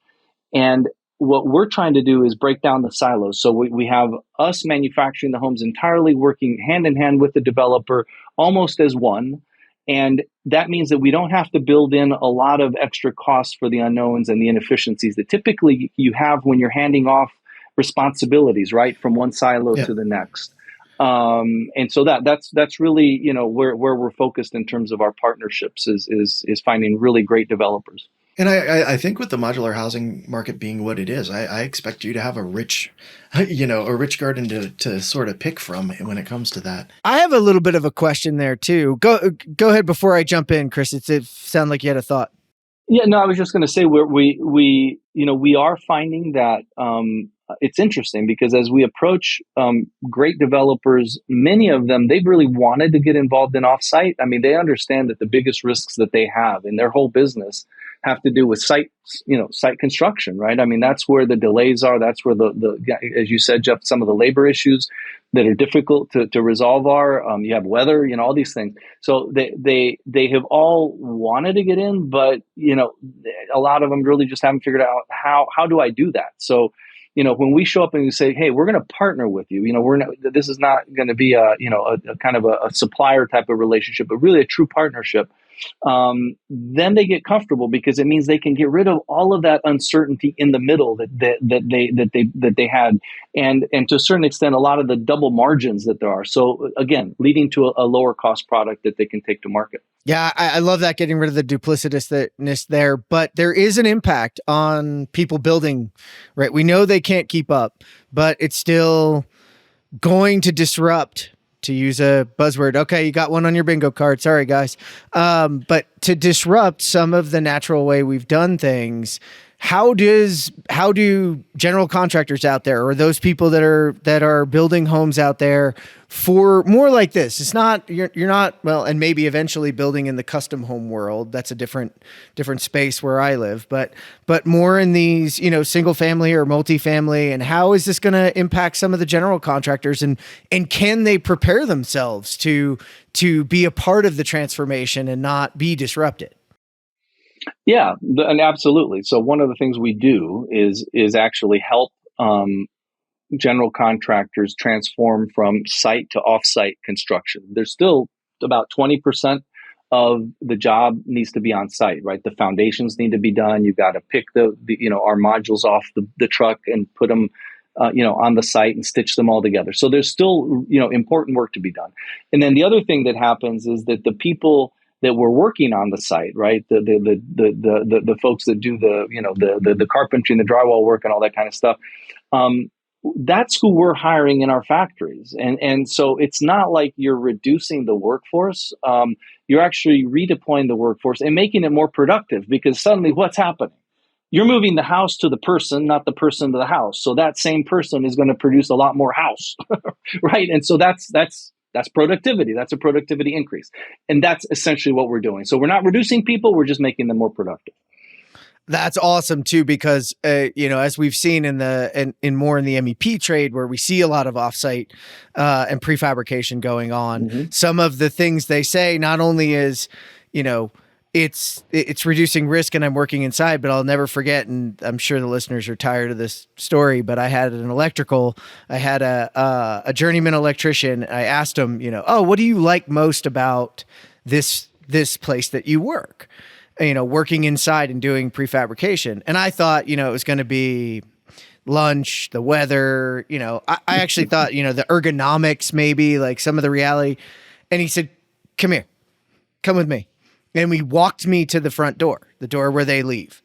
And what we're trying to do is break down the silos. So we have us manufacturing the homes entirely, working hand in hand with the developer, almost as one. And that means that we don't have to build in a lot of extra costs for the unknowns and the inefficiencies that typically you have when you're handing off responsibilities, right, from one silo to the next. And so that's really where we're focused in terms of our partnerships is finding really great developers. And I think with the modular housing market being what it is, I expect you to have a rich, a rich garden to sort of pick from when it comes to that. I have a little bit of a question there too. Go ahead before I jump in, Chris. It sounded like you had a thought. Yeah, no, I was just going to say we are finding that it's interesting because as we approach great developers, many of them they've really wanted to get involved in offsite. I mean, they understand that the biggest risks that they have in their whole business have to do with site construction, right? I mean, that's where the delays are. That's where the as you said, Jeff, some of the labor issues that are difficult to resolve are. You have weather, all these things. So they have all wanted to get in, but a lot of them really just haven't figured out how do I do that. So when we show up and we say, hey, we're going to partner with you, this is not going to be a kind of a supplier type of relationship, but really a true partnership. Then they get comfortable because it means they can get rid of all of that uncertainty in the middle that they had, and to a certain extent, a lot of the double margins that there are. So again, leading to a lower cost product that they can take to market. Yeah, I love that, getting rid of the duplicitousness there, but there is an impact on people building, right? We know they can't keep up, but it's still going to disrupt, to use a buzzword. Okay, you got one on your bingo card. Sorry, guys. But to disrupt some of the natural way we've done things, how do general contractors out there, or those people that are building homes out there for more like this? It's not, you're not, well, and maybe eventually building in the custom home world. That's a different space where I live, but more in these, single family or multifamily. And how is this going to impact some of the general contractors, and can they prepare themselves to be a part of the transformation and not be disrupted? Yeah, and absolutely. So one of the things we do is actually help general contractors transform from site to offsite construction. There's still about 20% of the job needs to be on site, right? The foundations need to be done. You've got to pick our modules off the truck and put them on the site and stitch them all together. So there's still important work to be done. And then the other thing that happens is that the people that we're working on the site, right? The folks that do the carpentry and the drywall work and all that kind of stuff. That's who we're hiring in our factories. And so it's not like you're reducing the workforce. You're actually redeploying the workforce and making it more productive, because suddenly what's happening? You're moving the house to the person, not the person to the house. So that same person is going to produce a lot more house, right? And so that's productivity. That's a productivity increase. And that's essentially what we're doing. So we're not reducing people, we're just making them more productive. That's awesome too, because as we've seen in more in the MEP trade, where we see a lot of offsite and prefabrication going on, mm-hmm. Some of the things they say not only is it's reducing risk and I'm working inside, but I'll never forget, and I'm sure the listeners are tired of this story, but I had a journeyman electrician. I asked him, what do you like most about this place that you work? Working inside and doing prefabrication. And I thought, it was going to be lunch, the weather, I actually thought, the ergonomics, maybe like some of the reality. And he said, come here, come with me. And we walked me to the front door, the door where they leave.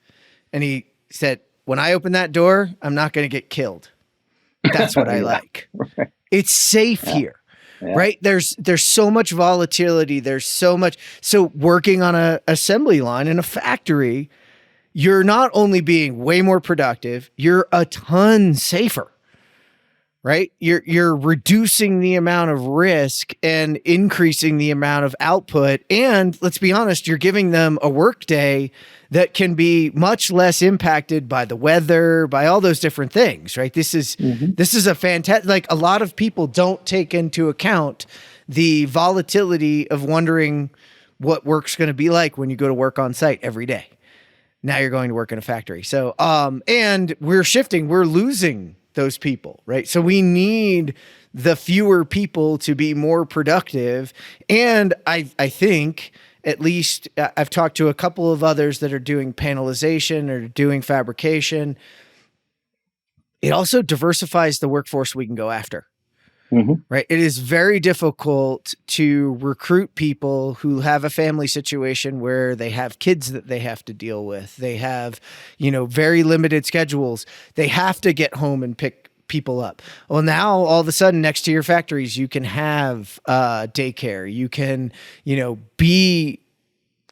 And he said, when I open that door, I'm not going to get killed. That's what I like. Right. It's safe here. Yeah. Right? There's so much volatility. There's so much. So working on a assembly line in a factory, you're not only being way more productive, you're a ton safer. Right? You're reducing the amount of risk and increasing the amount of output. And let's be honest, you're giving them a work day that can be much less impacted by the weather, by all those different things, right? This is a fantastic, like, a lot of people don't take into account the volatility of wondering what work's going to be like when you go to work on site every day. Now you're going to work in a factory. So, and we're losing those people, right? So we need the fewer people to be more productive. And I think, at least I've talked to a couple of others that are doing panelization or doing fabrication. It also diversifies the workforce we can go after, right? It is very difficult to recruit people who have a family situation where they have kids that they have to deal with. They have, very limited schedules. They have to get home and pick people up. Well, now all of a sudden next to your factories, you can have daycare. You can, be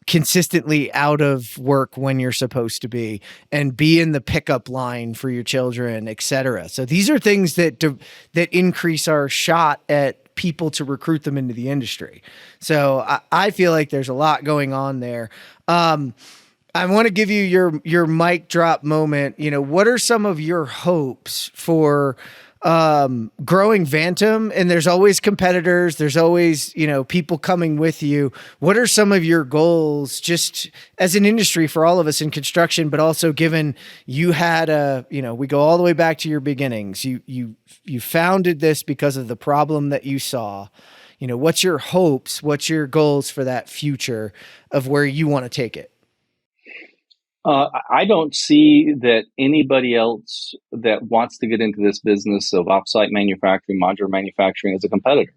consistently out of work when you're supposed to be and be in the pickup line for your children, et cetera. So these are things that increase our shot at people to recruit them into the industry. So I feel like there's a lot going on there. I want to give you your mic drop moment. What are some of your hopes for growing Vantem? And there's always competitors. There's always, people coming with you. What are some of your goals just as an industry for all of us in construction, but also given you had we go all the way back to your beginnings. You founded this because of the problem that you saw. What's your hopes? What's your goals for that future of where you want to take it? I don't see that anybody else that wants to get into this business of offsite manufacturing, modular manufacturing, as a competitor.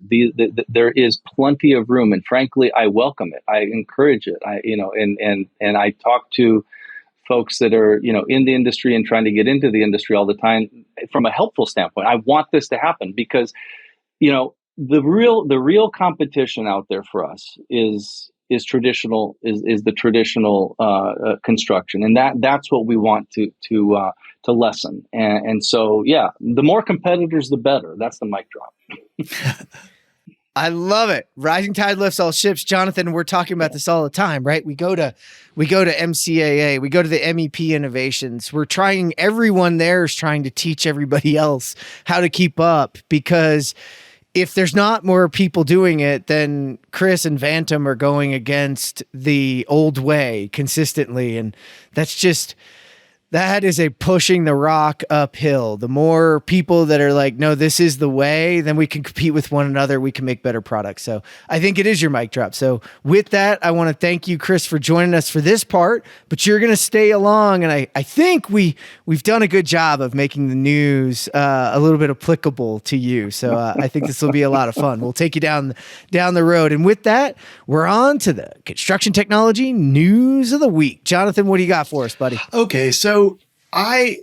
There is plenty of room, and frankly, I welcome it. I encourage it. And I talk to folks that are in the industry and trying to get into the industry all the time from a helpful standpoint. I want this to happen because the real competition out there for us is the traditional construction, and that's what we want to lessen. And so the more competitors, the better. That's the mic drop. I love it. Rising tide lifts all ships. Jonathan, we're talking about this all the time, right? We go to MCAA, we go to the MEP innovations. Everyone there is trying to teach everybody else how to keep up, because if there's not more people doing it, then Chris and Vantem are going against the old way consistently. And that is a pushing the rock uphill. The more people that are like, no, this is the way, then we can compete with one another. We can make better products. So I think it is your mic drop. So with that, I want to thank you, Chris, for joining us for this part, but you're going to stay along. And I think we've done a good job of making the news a little bit applicable to you. So I think this will be a lot of fun. We'll take you down the road. And with that, we're on to the construction technology news of the week. Jonathan, what do you got for us, buddy? Okay, so I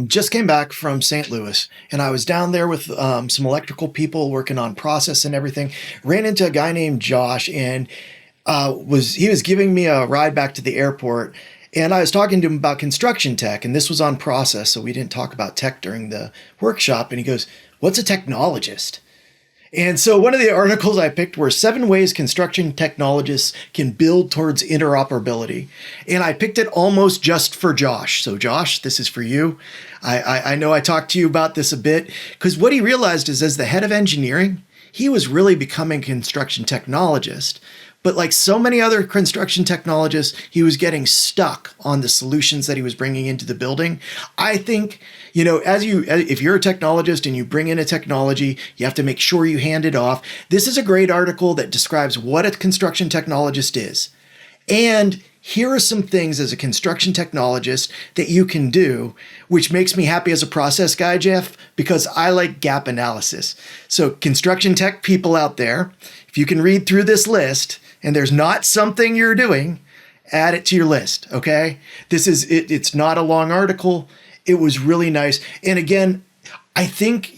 just came back from St. Louis, and I was down there with some electrical people working on process and everything. Ran into a guy named Josh, and he was giving me a ride back to the airport, and I was talking to him about construction tech, and this was on process, so we didn't talk about tech during the workshop. And he goes, "What's a technologist?" And so one of the articles I picked were 7 ways construction technologists can build towards interoperability. And I picked it almost just for Josh. So Josh, this is for you. I know I talked to you about this a bit, because what he realized is, as the head of engineering, he was really becoming a construction technologist. But like so many other construction technologists, he was getting stuck on the solutions that he was bringing into the building. I think, if you're a technologist and you bring in a technology, you have to make sure you hand it off. This is a great article that describes what a construction technologist is. And here are some things as a construction technologist that you can do, which makes me happy as a process guy, Jeff, because I like gap analysis. So construction tech people out there, if you can read through this list and there's not something you're doing, add it to your list, okay? This is it. It's not a long article. It was really nice. And again, I think,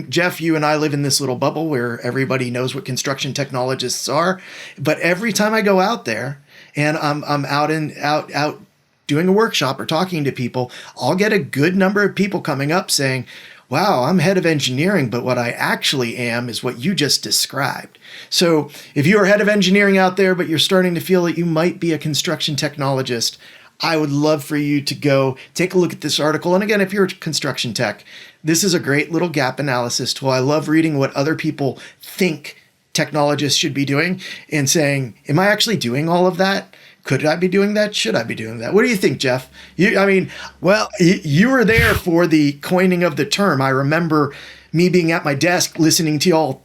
Jeff, you and I live in this little bubble where everybody knows what construction technologists are. But every time I go out there and I'm out doing a workshop or talking to people, I'll get a good number of people coming up saying, "Wow, I'm head of engineering, but what I actually am is what you just described." So if you're head of engineering out there, but you're starting to feel that you might be a construction technologist, I would love for you to go take a look at this article. And again, if you're a construction tech, this is a great little gap analysis tool. I love reading what other people think technologists should be doing and saying, am I actually doing all of that? Could I be doing that? Should I be doing that? What do you think, Jeff? You were there for the coining of the term. I remember me being at my desk listening to y'all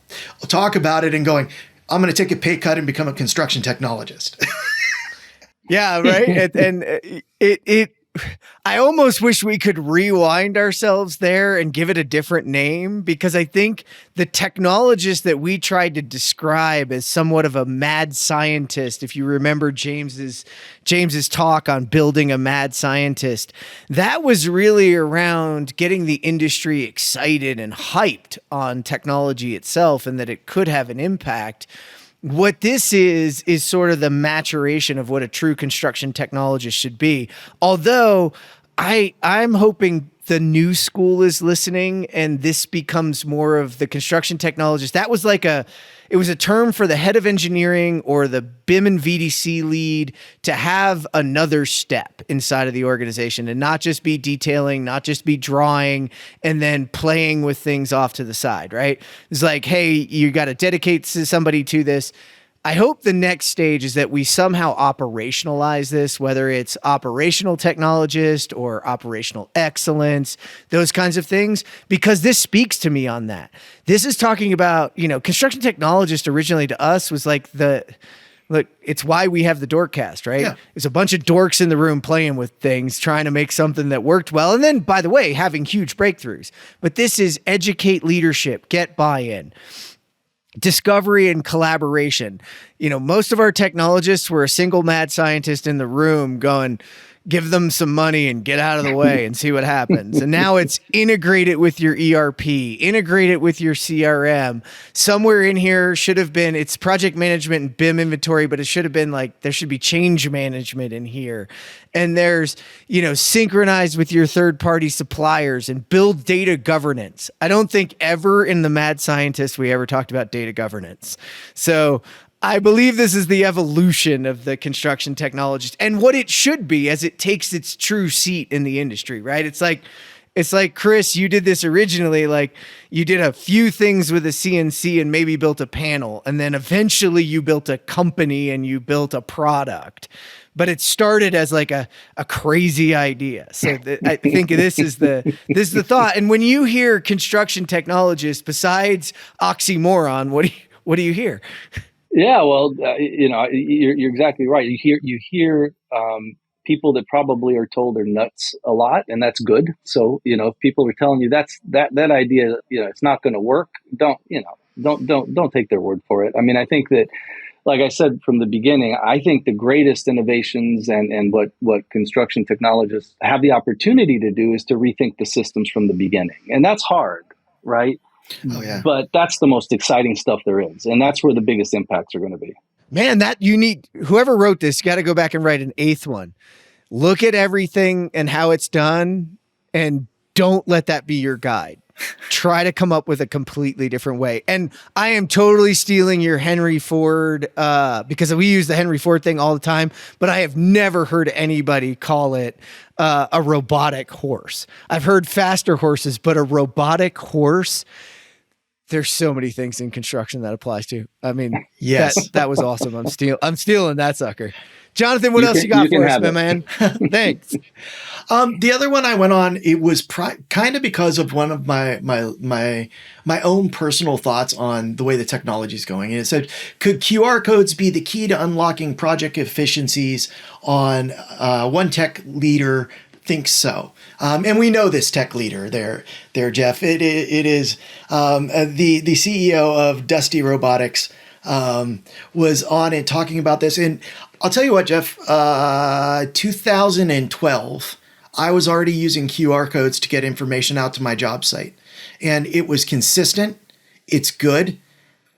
talk about it and going, I'm going to take a pay cut and become a construction technologist. Yeah, right. And I almost wish we could rewind ourselves there and give it a different name, because I think the technologist that we tried to describe as somewhat of a mad scientist, if you remember James's talk on building a mad scientist, that was really around getting the industry excited and hyped on technology itself and that it could have an impact. What this is sort of the maturation of what a true construction technologist should be. Although I'm hoping the new school is listening and this becomes more of the construction technologist. That was it was a term for the head of engineering or the BIM and VDC lead to have another step inside of the organization and not just be detailing, not just be drawing and then playing with things off to the side, right? It's like, hey, you got to dedicate somebody to this. I hope the next stage is that we somehow operationalize this, whether it's operational technologist or operational excellence, those kinds of things, because this speaks to me on that. This is talking about, construction technologist originally to us was like look, it's why we have the Dorkcast, right? Yeah. It's a bunch of dorks in the room playing with things, trying to make something that worked well. And then, by the way, having huge breakthroughs. But this is educate leadership, get buy-in. Discovery and collaboration. Most of our technologists were a single mad scientist in the room going, give them some money and get out of the way and see what happens. And now it's integrate it with your ERP, integrate it with your CRM. Somewhere in here should have been, it's project management and BIM inventory, but it should have been like, there should be change management in here. And there's, synchronized with your third-party suppliers and build data governance. I don't think ever in the Mad Scientist we ever talked about data governance. So I believe this is the evolution of the construction technologist and what it should be as it takes its true seat in the industry, right? It's like, Chris, you did this originally, like you did a few things with a CNC and maybe built a panel, and then eventually you built a company and you built a product. But it started as like a crazy idea. So I think this is the thought. And when you hear construction technologist, besides oxymoron, what do you hear? Yeah, well, you're exactly right. You hear people that probably are told they're nuts a lot, and that's good. So if people are telling you that idea, it's not going to work, don't take their word for it. I mean, I think that, like I said from the beginning, I think the greatest innovations and what construction technologists have the opportunity to do is to rethink the systems from the beginning, and that's hard, right? Oh, yeah. But that's the most exciting stuff there is. And that's where the biggest impacts are going to be. Man, that you need, whoever wrote this, got to go back and write an eighth one. Look at everything and how it's done and don't let that be your guide. Try to come up with a completely different way. And I am totally stealing your Henry Ford because we use the Henry Ford thing all the time, but I have never heard anybody call it a robotic horse. I've heard faster horses, but a robotic horse, there's so many things in construction that applies to. I mean, yes, that was awesome. I'm stealing that sucker. Jonathan, what else you got for us, my man? Thanks. The other one I went on, it was kind of because of one of my own personal thoughts on the way the technology is going. And it said, could QR codes be the key to unlocking project efficiencies on one tech leader thinks so. And we know this tech leader there, Jeff. It is the CEO of Dusty Robotics was on and talking about this. And I'll tell you what, Jeff, 2012, I was already using QR codes to get information out to my job site. And it was consistent. It's good.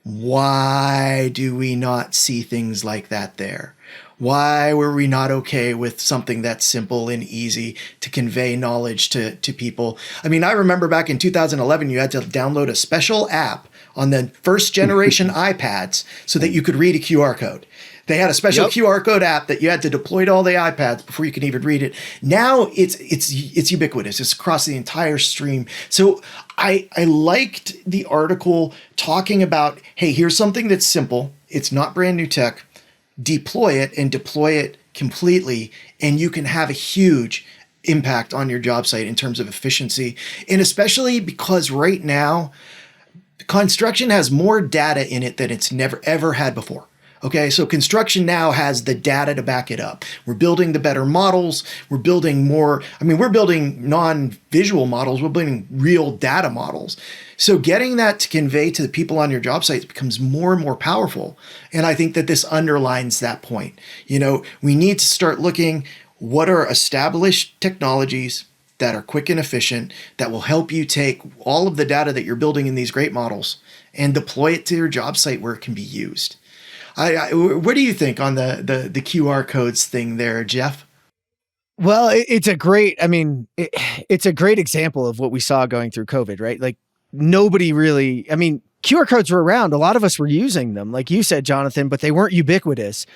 Why do we not see things like that there? Why were we not okay with something that's simple and easy to convey knowledge to people? I mean, I remember back in 2011, you had to download a special app on the first generation iPads so that you could read a QR code. They had a special QR code app that you had to deploy to all the iPads before you could even read it. Now it's ubiquitous. It's across the entire stream. So I liked the article talking about, hey, here's something that's simple. It's not brand new tech. Deploy it completely, and you can have a huge impact on your job site in terms of efficiency. And especially because right now, construction has more data in it than it's never ever had before. Okay, so construction now has the data to back it up. We're building the better models. We're building more. I mean, we're building non-visual models. We're building real data models. So getting that to convey to the people on your job site becomes more and more powerful. And I think that this underlines that point. You know, we need to start looking what are established technologies that are quick and efficient that will help you take all of the data that you're building in these great models and deploy it to your job site where it can be used. What do you think on the QR codes thing there, Jeff? Well, it's a great, I mean, it's a great example of what we saw going through COVID, right? Like nobody really, I mean, QR codes were around. A lot of us were using them, like you said, Jonathan, but they weren't ubiquitous.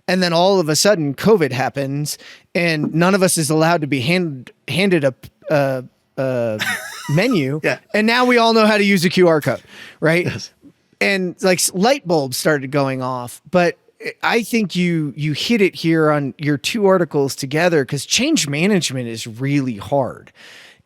And then all of a sudden COVID happens and none of us is allowed to be handed a menu. Yeah. And now we all know how to use a QR code, right? Yes. And like light bulbs started going off, but I think you hit it here on your two articles together because change management is really hard.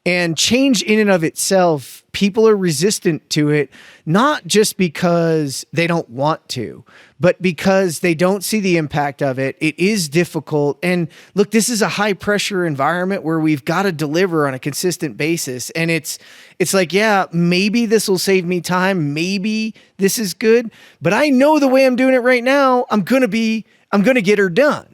And change in and of itself, people are resistant to it, not just because they don't want to, but because they don't see the impact of it. It is difficult. And look, this is a high pressure environment where we've got to deliver on a consistent basis. And it's like, yeah, maybe this will save me time. Maybe this is good, but I know the way I'm doing it right now, I'm going to get her done.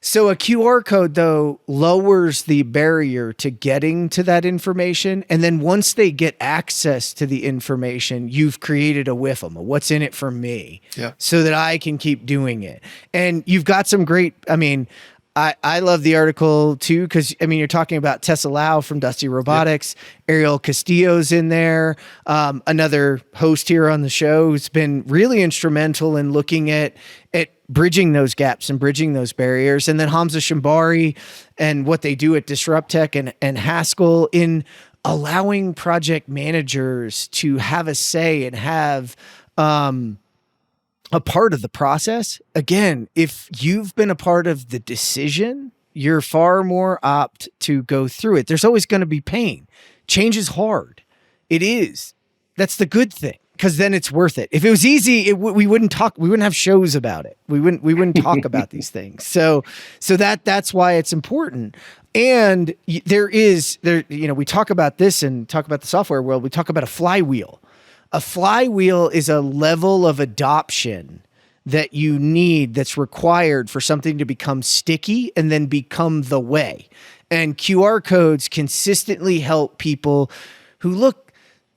So a QR code, though, lowers the barrier to getting to that information. And then once they get access to the information, you've created a WIFM, a what's in it for me, so that I can keep doing it. And you've got some great, I mean, I love the article too, because I mean, you're talking about Tessa Lau from Dusty Robotics, Ariel Castillo's in there, another host here on the show who's been really instrumental in looking at bridging those gaps and bridging those barriers. And then Hamza Shambari and what they do at Disrupt Tech and Haskell in allowing project managers to have a say and have a part of the process. Again, if you've been a part of the decision, you're far more apt to go through it. There's always going to be pain. Change is hard. It is. That's the good thing, because then it's worth it. If it was easy, we wouldn't talk. We wouldn't have shows about it. We wouldn't talk about these things. So that's why it's important. And we talk about this and talk about the software world. We talk about a flywheel. A flywheel is a level of adoption that you need, that's required for something to become sticky and then become the way. And QR codes consistently help people who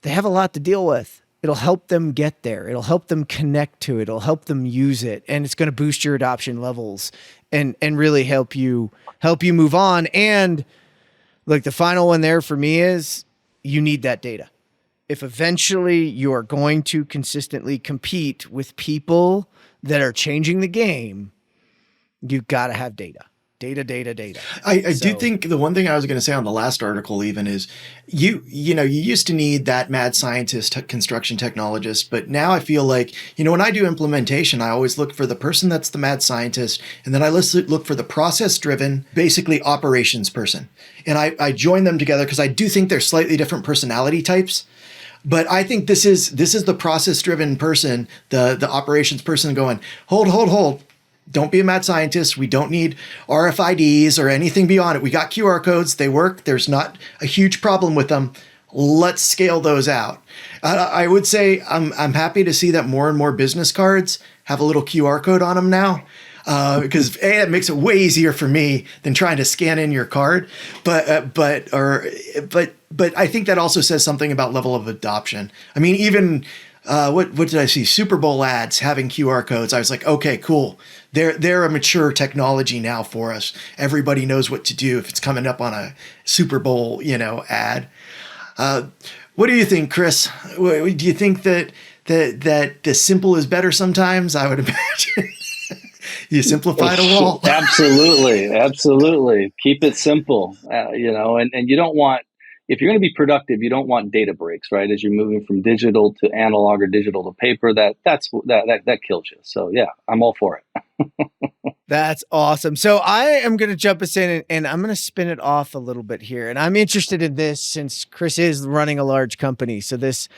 they have a lot to deal with. It'll help them get there. It'll help them connect to it. It'll help them use it. And it's going to boost your adoption levels and really help you move on. And like the final one there for me is you need that data. If eventually you are going to consistently compete with people that are changing the game, you've got to have data. Data. I do think the one thing I was going to say on the last article even is you used to need that mad scientist, construction technologist, but now I feel like, when I do implementation, I always look for the person that's the mad scientist, and then I look for the process-driven, basically operations person. And I join them together because I do think they're slightly different personality types. But I think this is the process-driven person, the operations person going, hold. Don't be a mad scientist. We don't need RFIDs or anything beyond it. We got QR codes. They work. There's not a huge problem with them. Let's scale those out. I would say I'm happy to see that more and more business cards have a little QR code on them now. Because it makes it way easier for me than trying to scan in your card. But I think that also says something about level of adoption. I mean, even what did I see? Super Bowl ads having QR codes. I was like, okay, cool. They're a mature technology now for us. Everybody knows what to do if it's coming up on a Super Bowl, ad. What do you think, Chris? Do you think that the simple is better sometimes? I would imagine. You simplified a wall. Absolutely. Keep it simple, and you don't want, if you're going to be productive, you don't want data breaks, right? As you're moving from digital to analog or digital to paper, that kills you. So yeah, I'm all for it. That's awesome. So I am going to jump us in and I'm going to spin it off a little bit here. And I'm interested in this since Chris is running a large company. So this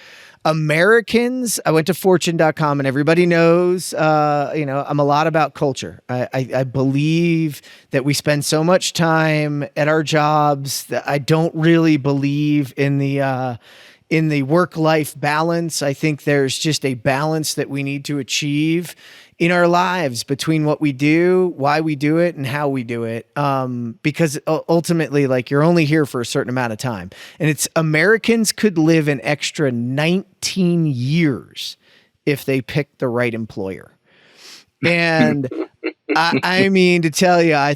Americans, I went to fortune.com and everybody knows, I'm a lot about culture. I believe that we spend so much time at our jobs that I don't really believe in the work-life balance. I think there's just a balance that we need to achieve in our lives between what we do, why we do it, and how we do it. Because ultimately, like, you're only here for a certain amount of time. And it's Americans could live an extra 19 years if they pick the right employer. And I mean, to tell you, I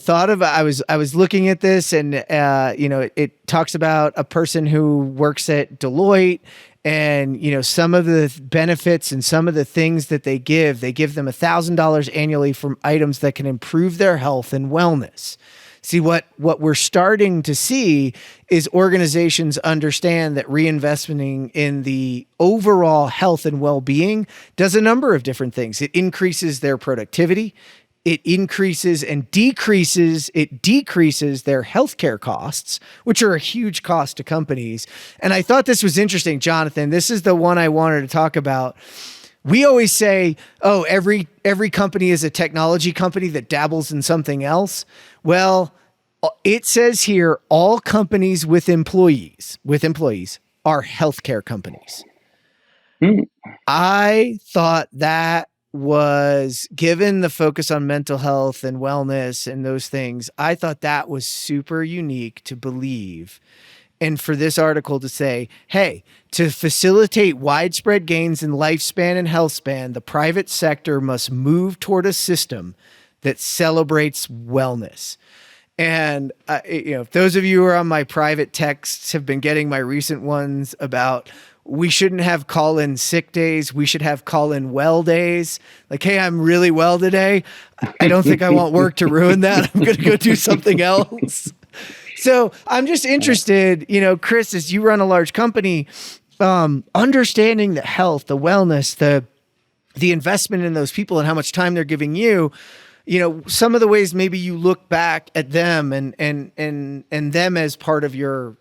was looking at this and, it talks about a person who works at Deloitte and, some of the benefits and some of the things that they give them $1,000 annually from items that can improve their health and wellness. See, what we're starting to see is organizations understand that reinvesting in the overall health and well-being does a number of different things. It increases their productivity. It increases and decreases their healthcare costs, which are a huge cost to companies. And I thought this was interesting, Jonathan. This is the one I wanted to talk about. We always say, oh, every company is a technology company that dabbles in something else. Well, it says here, all companies with employees are healthcare companies. I thought that was, given the focus on mental health and wellness and those things, I thought that was super unique to believe. And for this article to say, hey, to facilitate widespread gains in lifespan and health span, the private sector must move toward a system that celebrates wellness. And, those of you who are on my private texts have been getting my recent ones about we shouldn't have call-in sick days. We should have call-in well days. Like, hey, I'm really well today. I don't think I want work to ruin that. I'm going to go do something else. So I'm just interested, Chris, as you run a large company, understanding the health, the wellness, the investment in those people and how much time they're giving you, some of the ways maybe you look back at them and them as part of your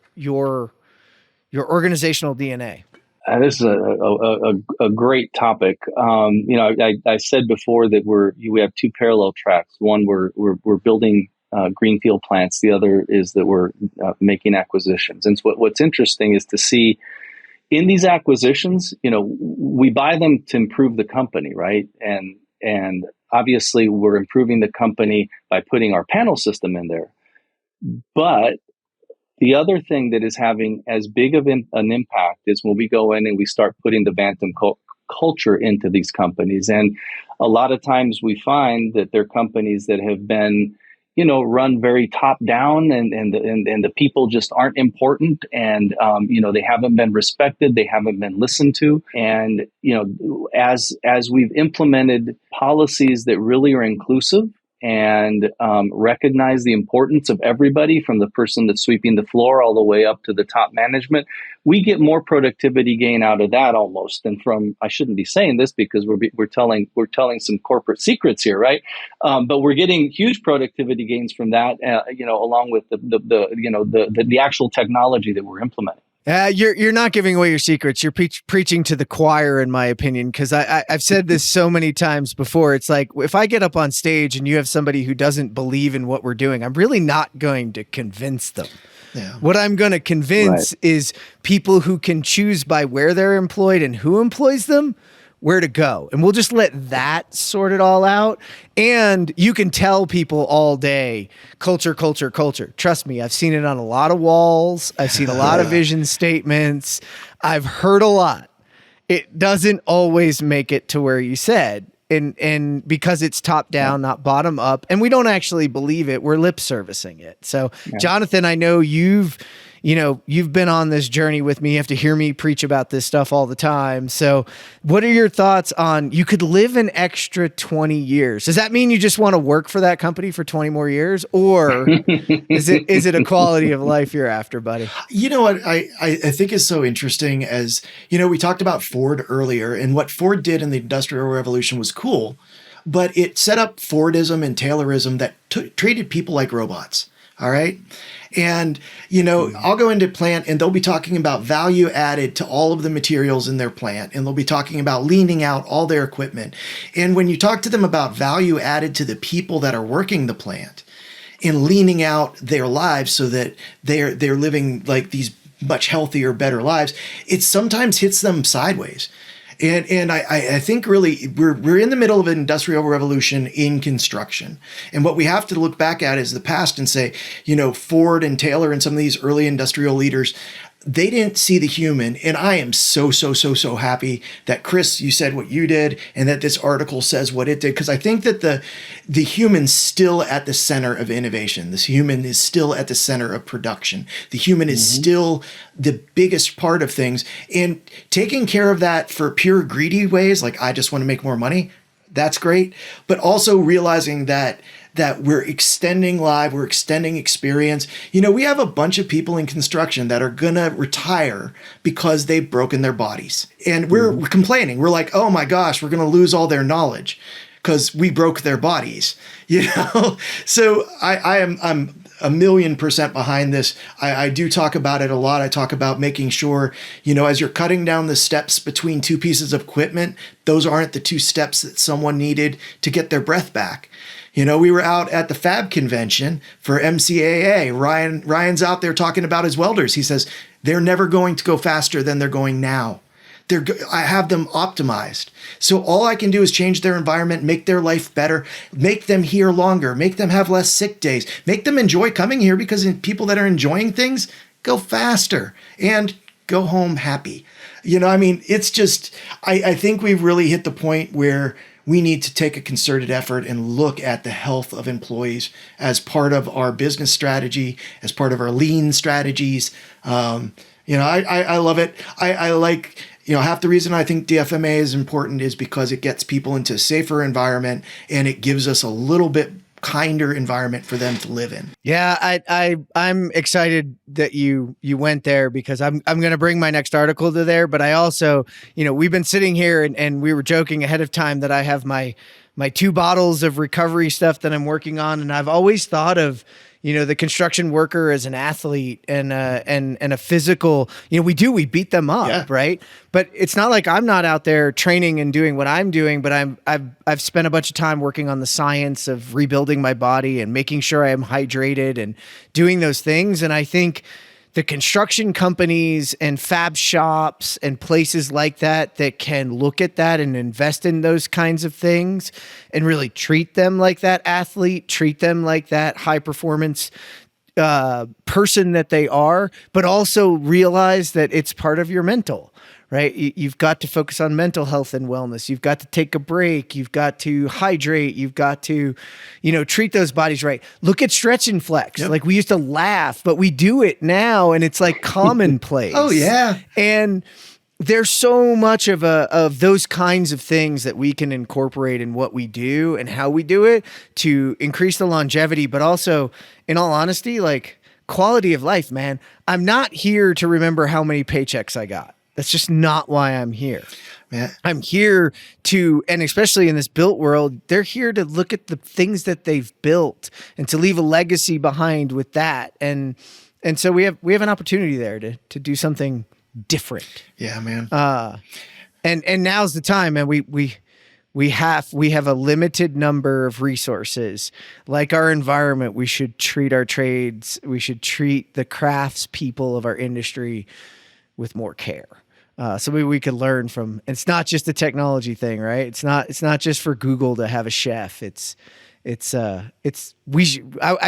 organizational DNA. This is a great topic. I said before that we have two parallel tracks. One, we're building greenfield plants. The other is that we're making acquisitions. And so what's interesting is to see in these acquisitions, we buy them to improve the company, right? And obviously we're improving the company by putting our panel system in there. But the other thing that is having as big of an impact is when we go in and we start putting the Vantem culture into these companies. And a lot of times we find that they're companies that have been, run very top down and the people just aren't important. And, they haven't been respected. They haven't been listened to. And, as we've implemented policies that really are inclusive, and recognize the importance of everybody from the person that's sweeping the floor all the way up to the top management, we get more productivity gain out of that almost than from, I shouldn't be saying this because we're telling some corporate secrets here, right? But we're getting huge productivity gains from that, along with the actual technology that we're implementing. You're not giving away your secrets. You're preaching to the choir, in my opinion, because I've said this so many times before. It's like, if I get up on stage and you have somebody who doesn't believe in what we're doing, I'm really not going to convince them. Yeah. What I'm going to convince is people who can choose by where they're employed and who employs them, where to go. And we'll just let that sort it all out. And you can tell people all day, culture, culture, culture. Trust me, I've seen it on a lot of walls. I've seen a lot of vision statements. I've heard a lot. It doesn't always make it to where you said. And because it's top down, not bottom up, and we don't actually believe it, we're lip servicing it. So, Jonathan, I know you've been on this journey with me. You have to hear me preach about this stuff all the time. So what are your thoughts on, you could live an extra 20 years? Does that mean you just want to work for that company for 20 more years? Or is it a quality of life you're after, buddy? You know what I think is so interesting, as we talked about Ford earlier, and what Ford did in the Industrial Revolution was cool. but it set up Fordism and Taylorism that treated people like robots. All right. And, I'll go into plant and they'll be talking about value added to all of the materials in their plant. And they'll be talking about leaning out all their equipment. And when you talk to them about value added to the people that are working the plant and leaning out their lives so that they're living like these much healthier, better lives, it sometimes hits them sideways. And I think really we're in the middle of an industrial revolution in construction. And what we have to look back at is the past and say, Ford and Taylor and some of these early industrial leaders, they didn't see the human. And I am so happy that, Chris, you said what you did and that this article says what it did. Because I think that the human's still at the center of innovation. This human is still at the center of production. The human is still the biggest part of things. And taking care of that for pure greedy ways, like I just want to make more money, that's great. But also realizing that we're extending life, we're extending experience. We have a bunch of people in construction that are going to retire because they've broken their bodies. And we're complaining. We're like, oh my gosh, we're going to lose all their knowledge because we broke their bodies, So I'm 1,000,000% behind this. I do talk about it a lot. I talk about making sure, as you're cutting down the steps between two pieces of equipment, those aren't the two steps that someone needed to get their breath back. We were out at the Fab convention for MCAA. Ryan's out there talking about his welders. He says, they're never going to go faster than they're going now. I have them optimized. So all I can do is change their environment, make their life better, make them here longer, make them have less sick days, make them enjoy coming here because people that are enjoying things go faster and go home happy. It's just, I think we've really hit the point where we need to take a concerted effort and look at the health of employees as part of our business strategy, as part of our lean strategies. I love it. I like, half the reason I think DFMA is important is because it gets people into a safer environment and it gives us a little bit kinder environment for them to live in. Yeah, I'm excited that you went there because I'm going to bring my next article to there. But I also, we've been sitting here and we were joking ahead of time that I have my 2 bottles of recovery stuff that I'm working on, and I've always thought of the construction worker as an athlete and a physical. We beat them up, right? But it's not like I'm not out there training and doing what I'm doing. But I've spent a bunch of time working on the science of rebuilding my body and making sure I am hydrated and doing those things. And I think the construction companies and fab shops and places like that can look at that and invest in those kinds of things and really treat them like that athlete, treat them like that high performance person that they are, but also realize that it's part of your mental, right? You've got to focus on mental health and wellness. You've got to take a break. You've got to hydrate. You've got to, treat those bodies right. Look at stretch and flex. Yep. Like we used to laugh, but we do it now and it's like commonplace. Oh yeah. And there's so much of those kinds of things that we can incorporate in what we do and how we do it to increase the longevity, but also, in all honesty, like quality of life, man. I'm not here to remember how many paychecks I got. That's just not why I'm here. Man. I'm here to, and especially in this built world, they're here to look at the things that they've built and to leave a legacy behind with that. And so we have an opportunity there to do something different. Yeah, man. And now's the time, and we have a limited number of resources. Like our environment, we should treat our trades, we should treat the crafts people of our industry with more care. So we could learn from. It's not just a technology thing, right? It's not just for Google to have a chef. I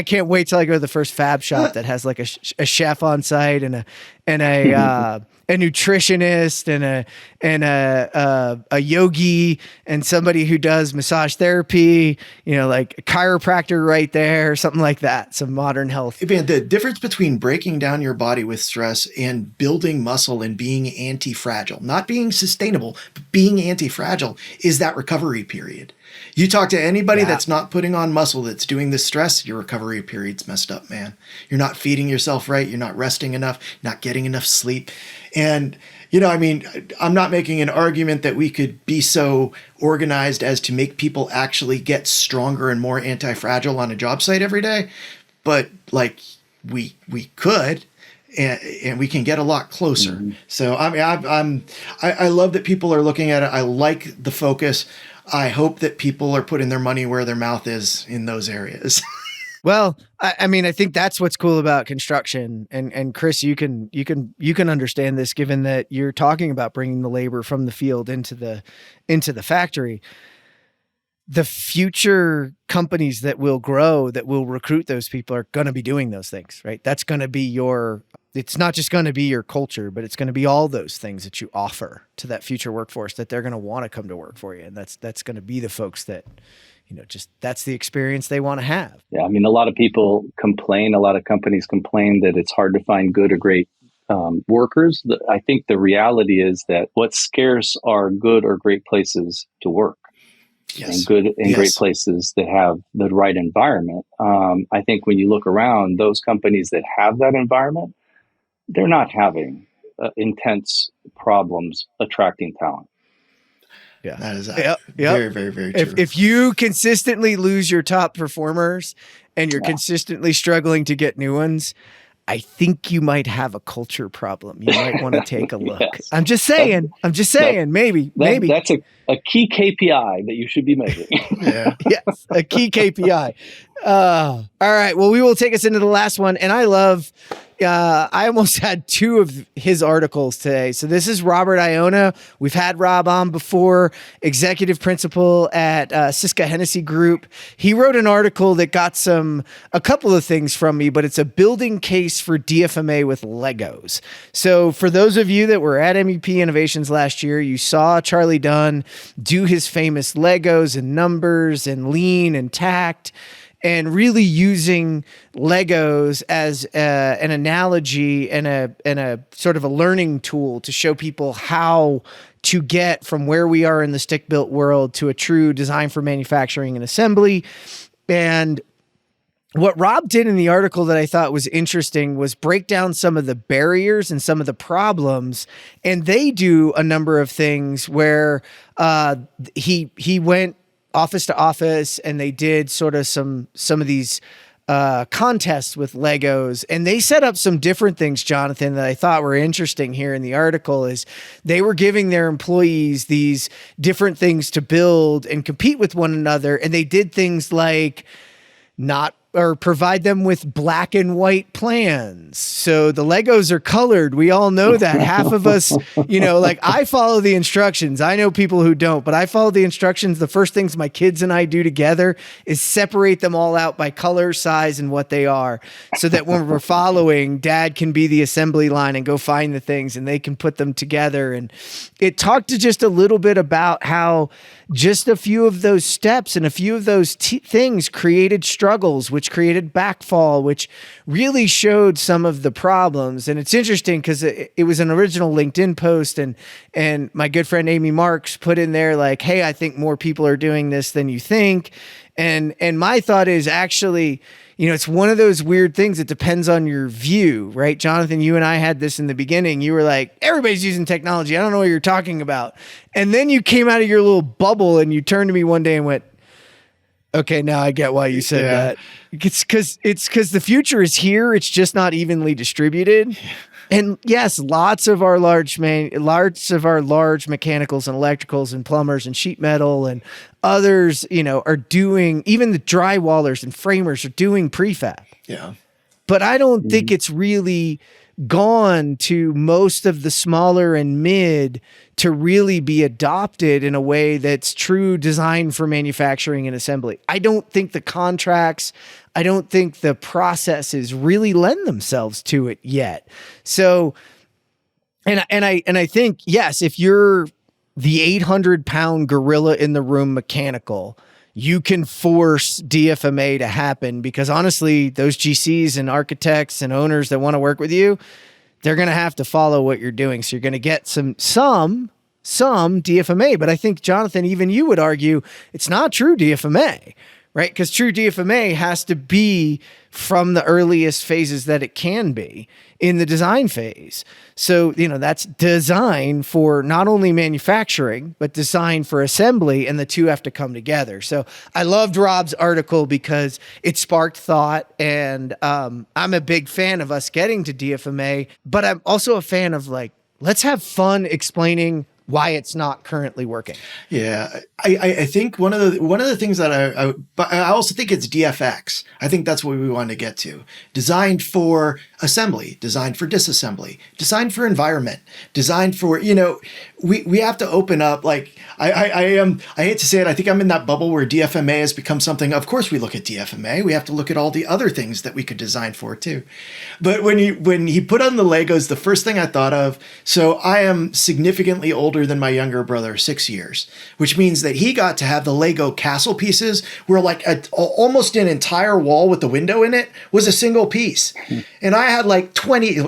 can't wait till I go to the first fab shop that has like a chef on site and a nutritionist and a yogi and somebody who does massage therapy, like a chiropractor right there, something like that. Some modern health. Man, the difference between breaking down your body with stress and building muscle and being anti-fragile, not being sustainable, but being anti-fragile, is that recovery period. You talk to anybody that's not putting putting on muscle that's doing the stress, your recovery period's messed up, man. You're not feeding yourself right. You're not resting enough, not getting enough sleep. And, I mean, I'm not making an argument that we could be so organized as to make people actually get stronger and more anti-fragile on a job site every day. But like we could, and we can get a lot closer. Mm-hmm. So I mean, I love that people are looking at it. I like the focus. I hope that people are putting their money where their mouth is in those areas. Well, I mean, I think that's what's cool about construction. And Chris, you can understand this, given that you're talking about bringing the labor from the field into the factory. The future companies that will grow, that will recruit those people, are going to be doing those things, right? That's going to be it's not just going to be your culture, but it's going to be all those things that you offer to that future workforce that they're going to want to come to work for you. And that's going to be the folks that, that's the experience they want to have. Yeah. I mean, a lot of people complain, a lot of companies complain that it's hard to find good or great workers. I think the reality is that what's scarce are good or great places to work. Yes. And good and great places that have the right environment. I think when you look around, those companies that have that environment, they're not having intense problems attracting talent. Yeah, that is very, very, very true. If you consistently lose your top performers and you're consistently struggling to get new ones, I think you might have a culture problem. You might want to take a look. Yes. I'm just saying, maybe. That's a key KPI that you should be measuring. Yeah. Yes, a key KPI. All right. Well, we will take us into the last one. And I almost had two of his articles today. So this is Robert Iona. We've had Rob on before, executive principal at Siska Hennessy Group. He wrote an article that got a couple of things from me, but it's a building case for DFMA with Legos. So for those of you that were at MEP Innovations last year, you saw Charlie Dunn do his famous Legos and numbers and lean and tact, and really using Legos as an analogy and a sort of a learning tool to show people how to get from where we are in the stick-built world to a true design for manufacturing and assembly. And what Rob did in the article that I thought was interesting was break down some of the barriers and some of the problems. And they do a number of things where he went office to office, and they did sort of some of these contests with Legos, and they set up some different things, Jonathan, that I thought were interesting here in the article. Is they were giving their employees these different things to build and compete with one another, and they did things like provide them with black and white plans. So the Legos are colored. We all know that. Half of us, like I follow the instructions. I know people who don't, but I follow the instructions. The first things my kids and I do together is separate them all out by color, size, and what they are, so that when we're following, Dad can be the assembly line and go find the things, and they can put them together. And it talked to just a little bit about how just a few of those steps and a few of those things created struggles, which created backfall, which really showed some of the problems. And it's interesting because it was an original LinkedIn post, and my good friend Amy Marks put in there like, hey, I think more people are doing this than you think. And my thought is actually, it's one of those weird things. It depends on your view, right? Jonathan, you and I had this in the beginning. You were like, everybody's using technology. I don't know what you're talking about. And then you came out of your little bubble and you turned to me one day and went, okay, now I get why you said that. It's because the future is here. It's just not evenly distributed. And yes, lots of our large mechanicals and electricals and plumbers and sheet metal and others, are doing, even the drywallers and framers are doing prefab. Yeah. But I don't think it's really gone to most of the smaller and mid to really be adopted in a way that's true design for manufacturing and assembly. I don't think the contracts, I don't think the processes really lend themselves to it yet. So, and I think, yes, if you're the 800-pound gorilla in the room mechanical, you can force DFMA to happen, because honestly, those GCs and architects and owners that want to work with you, they're going to have to follow what you're doing. So you're going to get some DFMA. But I think, Jonathan, even you would argue it's not true DFMA, right? Because true DFMA has to be from the earliest phases that it can be in the design phase. So, that's design for not only manufacturing, but design for assembly, and the two have to come together. So I loved Rob's article because it sparked thought, and I'm a big fan of us getting to DFMA, but I'm also a fan of let's have fun explaining why it's not currently working. Yeah, I think one of the things that but I also think it's DFX. I think that's what we want to get to. Designed for assembly, designed for disassembly, designed for environment, designed for, we have to open up. I hate to say it, I think I'm in that bubble where DFMA has become something. Of course we look at DFMA, we have to look at all the other things that we could design for too. But when he put on the Legos, the first thing I thought of, so I am significantly older than my younger brother, 6 years, which means that he got to have the Lego castle pieces where almost an entire wall with the window in it was a single piece. And I had 20,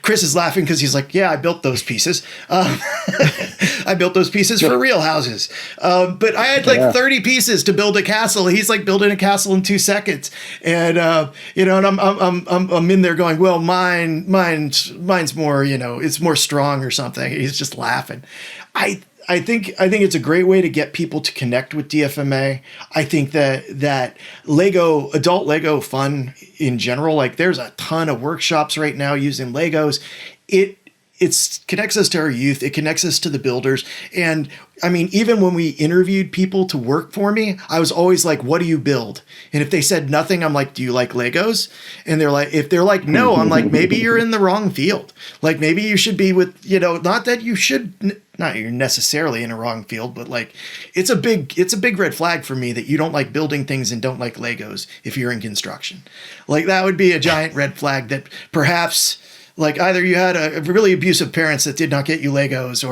Chris is laughing because he's like, yeah, I built those pieces. I built those pieces for real houses. But I had 30 pieces to build a castle. He's building a castle in 2 seconds. And, and I'm in there going, well, mine's more, it's more strong or something. He's just laughing. I think it's a great way to get people to connect with DFMA. I think that adult Lego fun in general, there's a ton of workshops right now using Legos. It connects us to our youth. It connects us to the builders. And I mean, even when we interviewed people to work for me, I was always like, what do you build? And if they said nothing, I'm like, do you like Legos? And if they're like, no, I'm like, maybe you're in the wrong field. Maybe you should be with, not that you should, not you're necessarily in a wrong field, but it's a big red flag for me that you don't like building things and don't like Legos if you're in construction. That would be a giant red flag that perhaps either you had a really abusive parents that did not get you Legos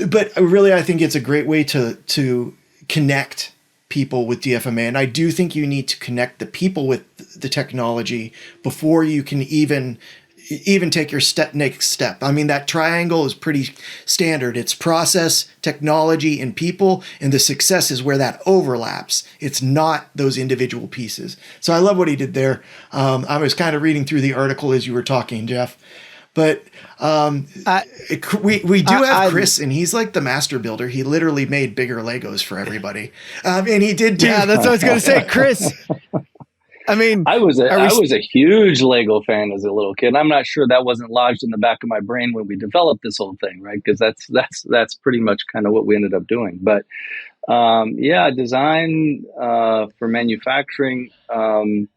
but really I think it's a great way to connect people with DFMA. And I do think you need to connect the people with the technology before you can even take your next step. I mean, that triangle is pretty standard. It's process, technology, and people, and the success is where that overlaps. It's not those individual pieces. So I love what he did there. I was kind of reading through the article as you were talking, Jeff. But we do have Chris, and he's the master builder. He literally made bigger Legos for everybody. And he did Yeah, that's what I was going to say, Chris. I mean, I was a huge Lego fan as a little kid. I'm not sure that wasn't lodged in the back of my brain when we developed this whole thing, right? Because that's pretty much kind of what we ended up doing. But design for manufacturing, offsite.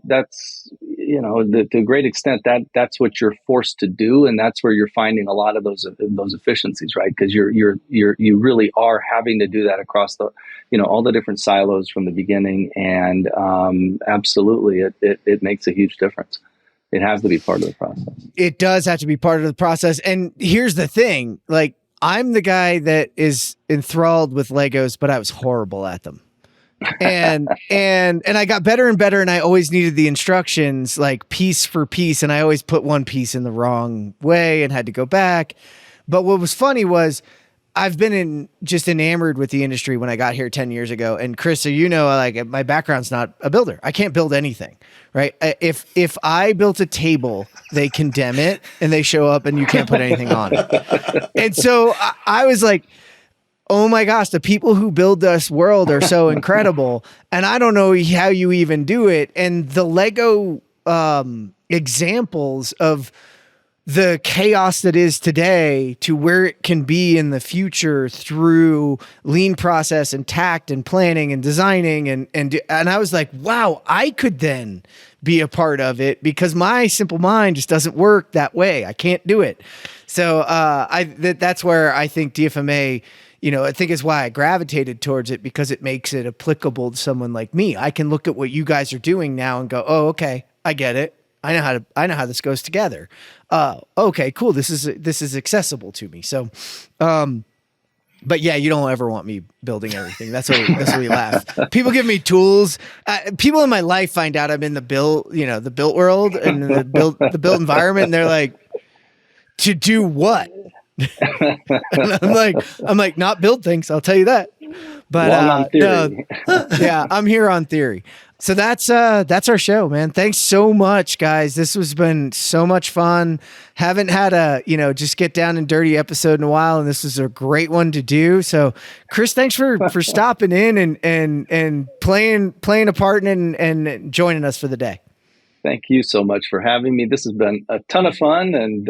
That's to a great extent that's what you're forced to do, and that's where you're finding a lot of those efficiencies, right? Because you really are having to do that across the all the different silos from the beginning, and absolutely it makes a huge difference. It has to be part of the process. It does have to be part of the process. And here's the thing, I'm the guy that is enthralled with Legos, but I was horrible at them. And I got better and better, and I always needed the instructions piece for piece, and I always put one piece in the wrong way and had to go back. But what was funny was I've been just enamored with the industry when I got here 10 years ago. And Chris, so my background's not a builder. I can't build anything, right? If I built a table, they condemn it and they show up and you can't put anything on it. And so I was like, oh my gosh, the people who build this world are so incredible. And I don't know how you even do it. And the Lego examples of the chaos that is today to where it can be in the future through lean process and tact and planning and designing. And I was like, wow, I could then be a part of it because my simple mind just doesn't work that way. I can't do it. So that's where I think DFMA, I think is why I gravitated towards it, because it makes it applicable to someone like me. I can look at what you guys are doing now and go, oh, okay, I get it. I know how this goes together. Okay, cool. This is accessible to me. So, but yeah, you don't ever want me building everything. That's where we laugh. People give me tools. People in my life find out I'm in the built world and the built environment, and they're like, to do what? And I'm like, not build things. I'll tell you that. But Long on theory. no, yeah, I'm here on theory. So that's our show, man. Thanks so much, guys. This has been so much fun. Haven't had a, just get down and dirty episode in a while, and this was a great one to do. So Chris, thanks for stopping in and playing a part and joining us for the day. Thank you so much for having me. This has been a ton of fun, and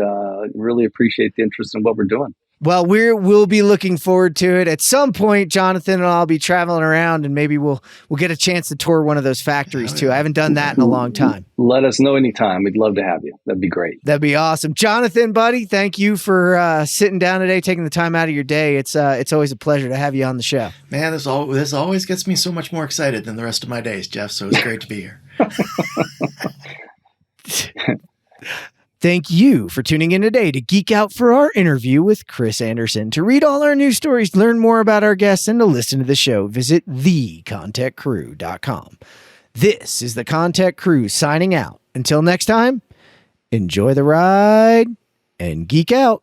really appreciate the interest in what we're doing. Well, we'll be looking forward to it. At some point, Jonathan and I'll be traveling around, and maybe we'll get a chance to tour one of those factories too. I haven't done that in a long time. Let us know anytime. We'd love to have you. That'd be great. That'd be awesome. Jonathan, buddy, thank you for sitting down today, taking the time out of your day. It's always a pleasure to have you on the show. Man, this always gets me so much more excited than the rest of my days, Jeff. So it's great to be here. Thank you for tuning in today to geek out for our interview with Chris Anderson. To read all our news stories, learn more about our guests, and to listen to the show, visit thecontechcrew.com. This is the ConTech Crew signing out. Until next time, enjoy the ride and geek out.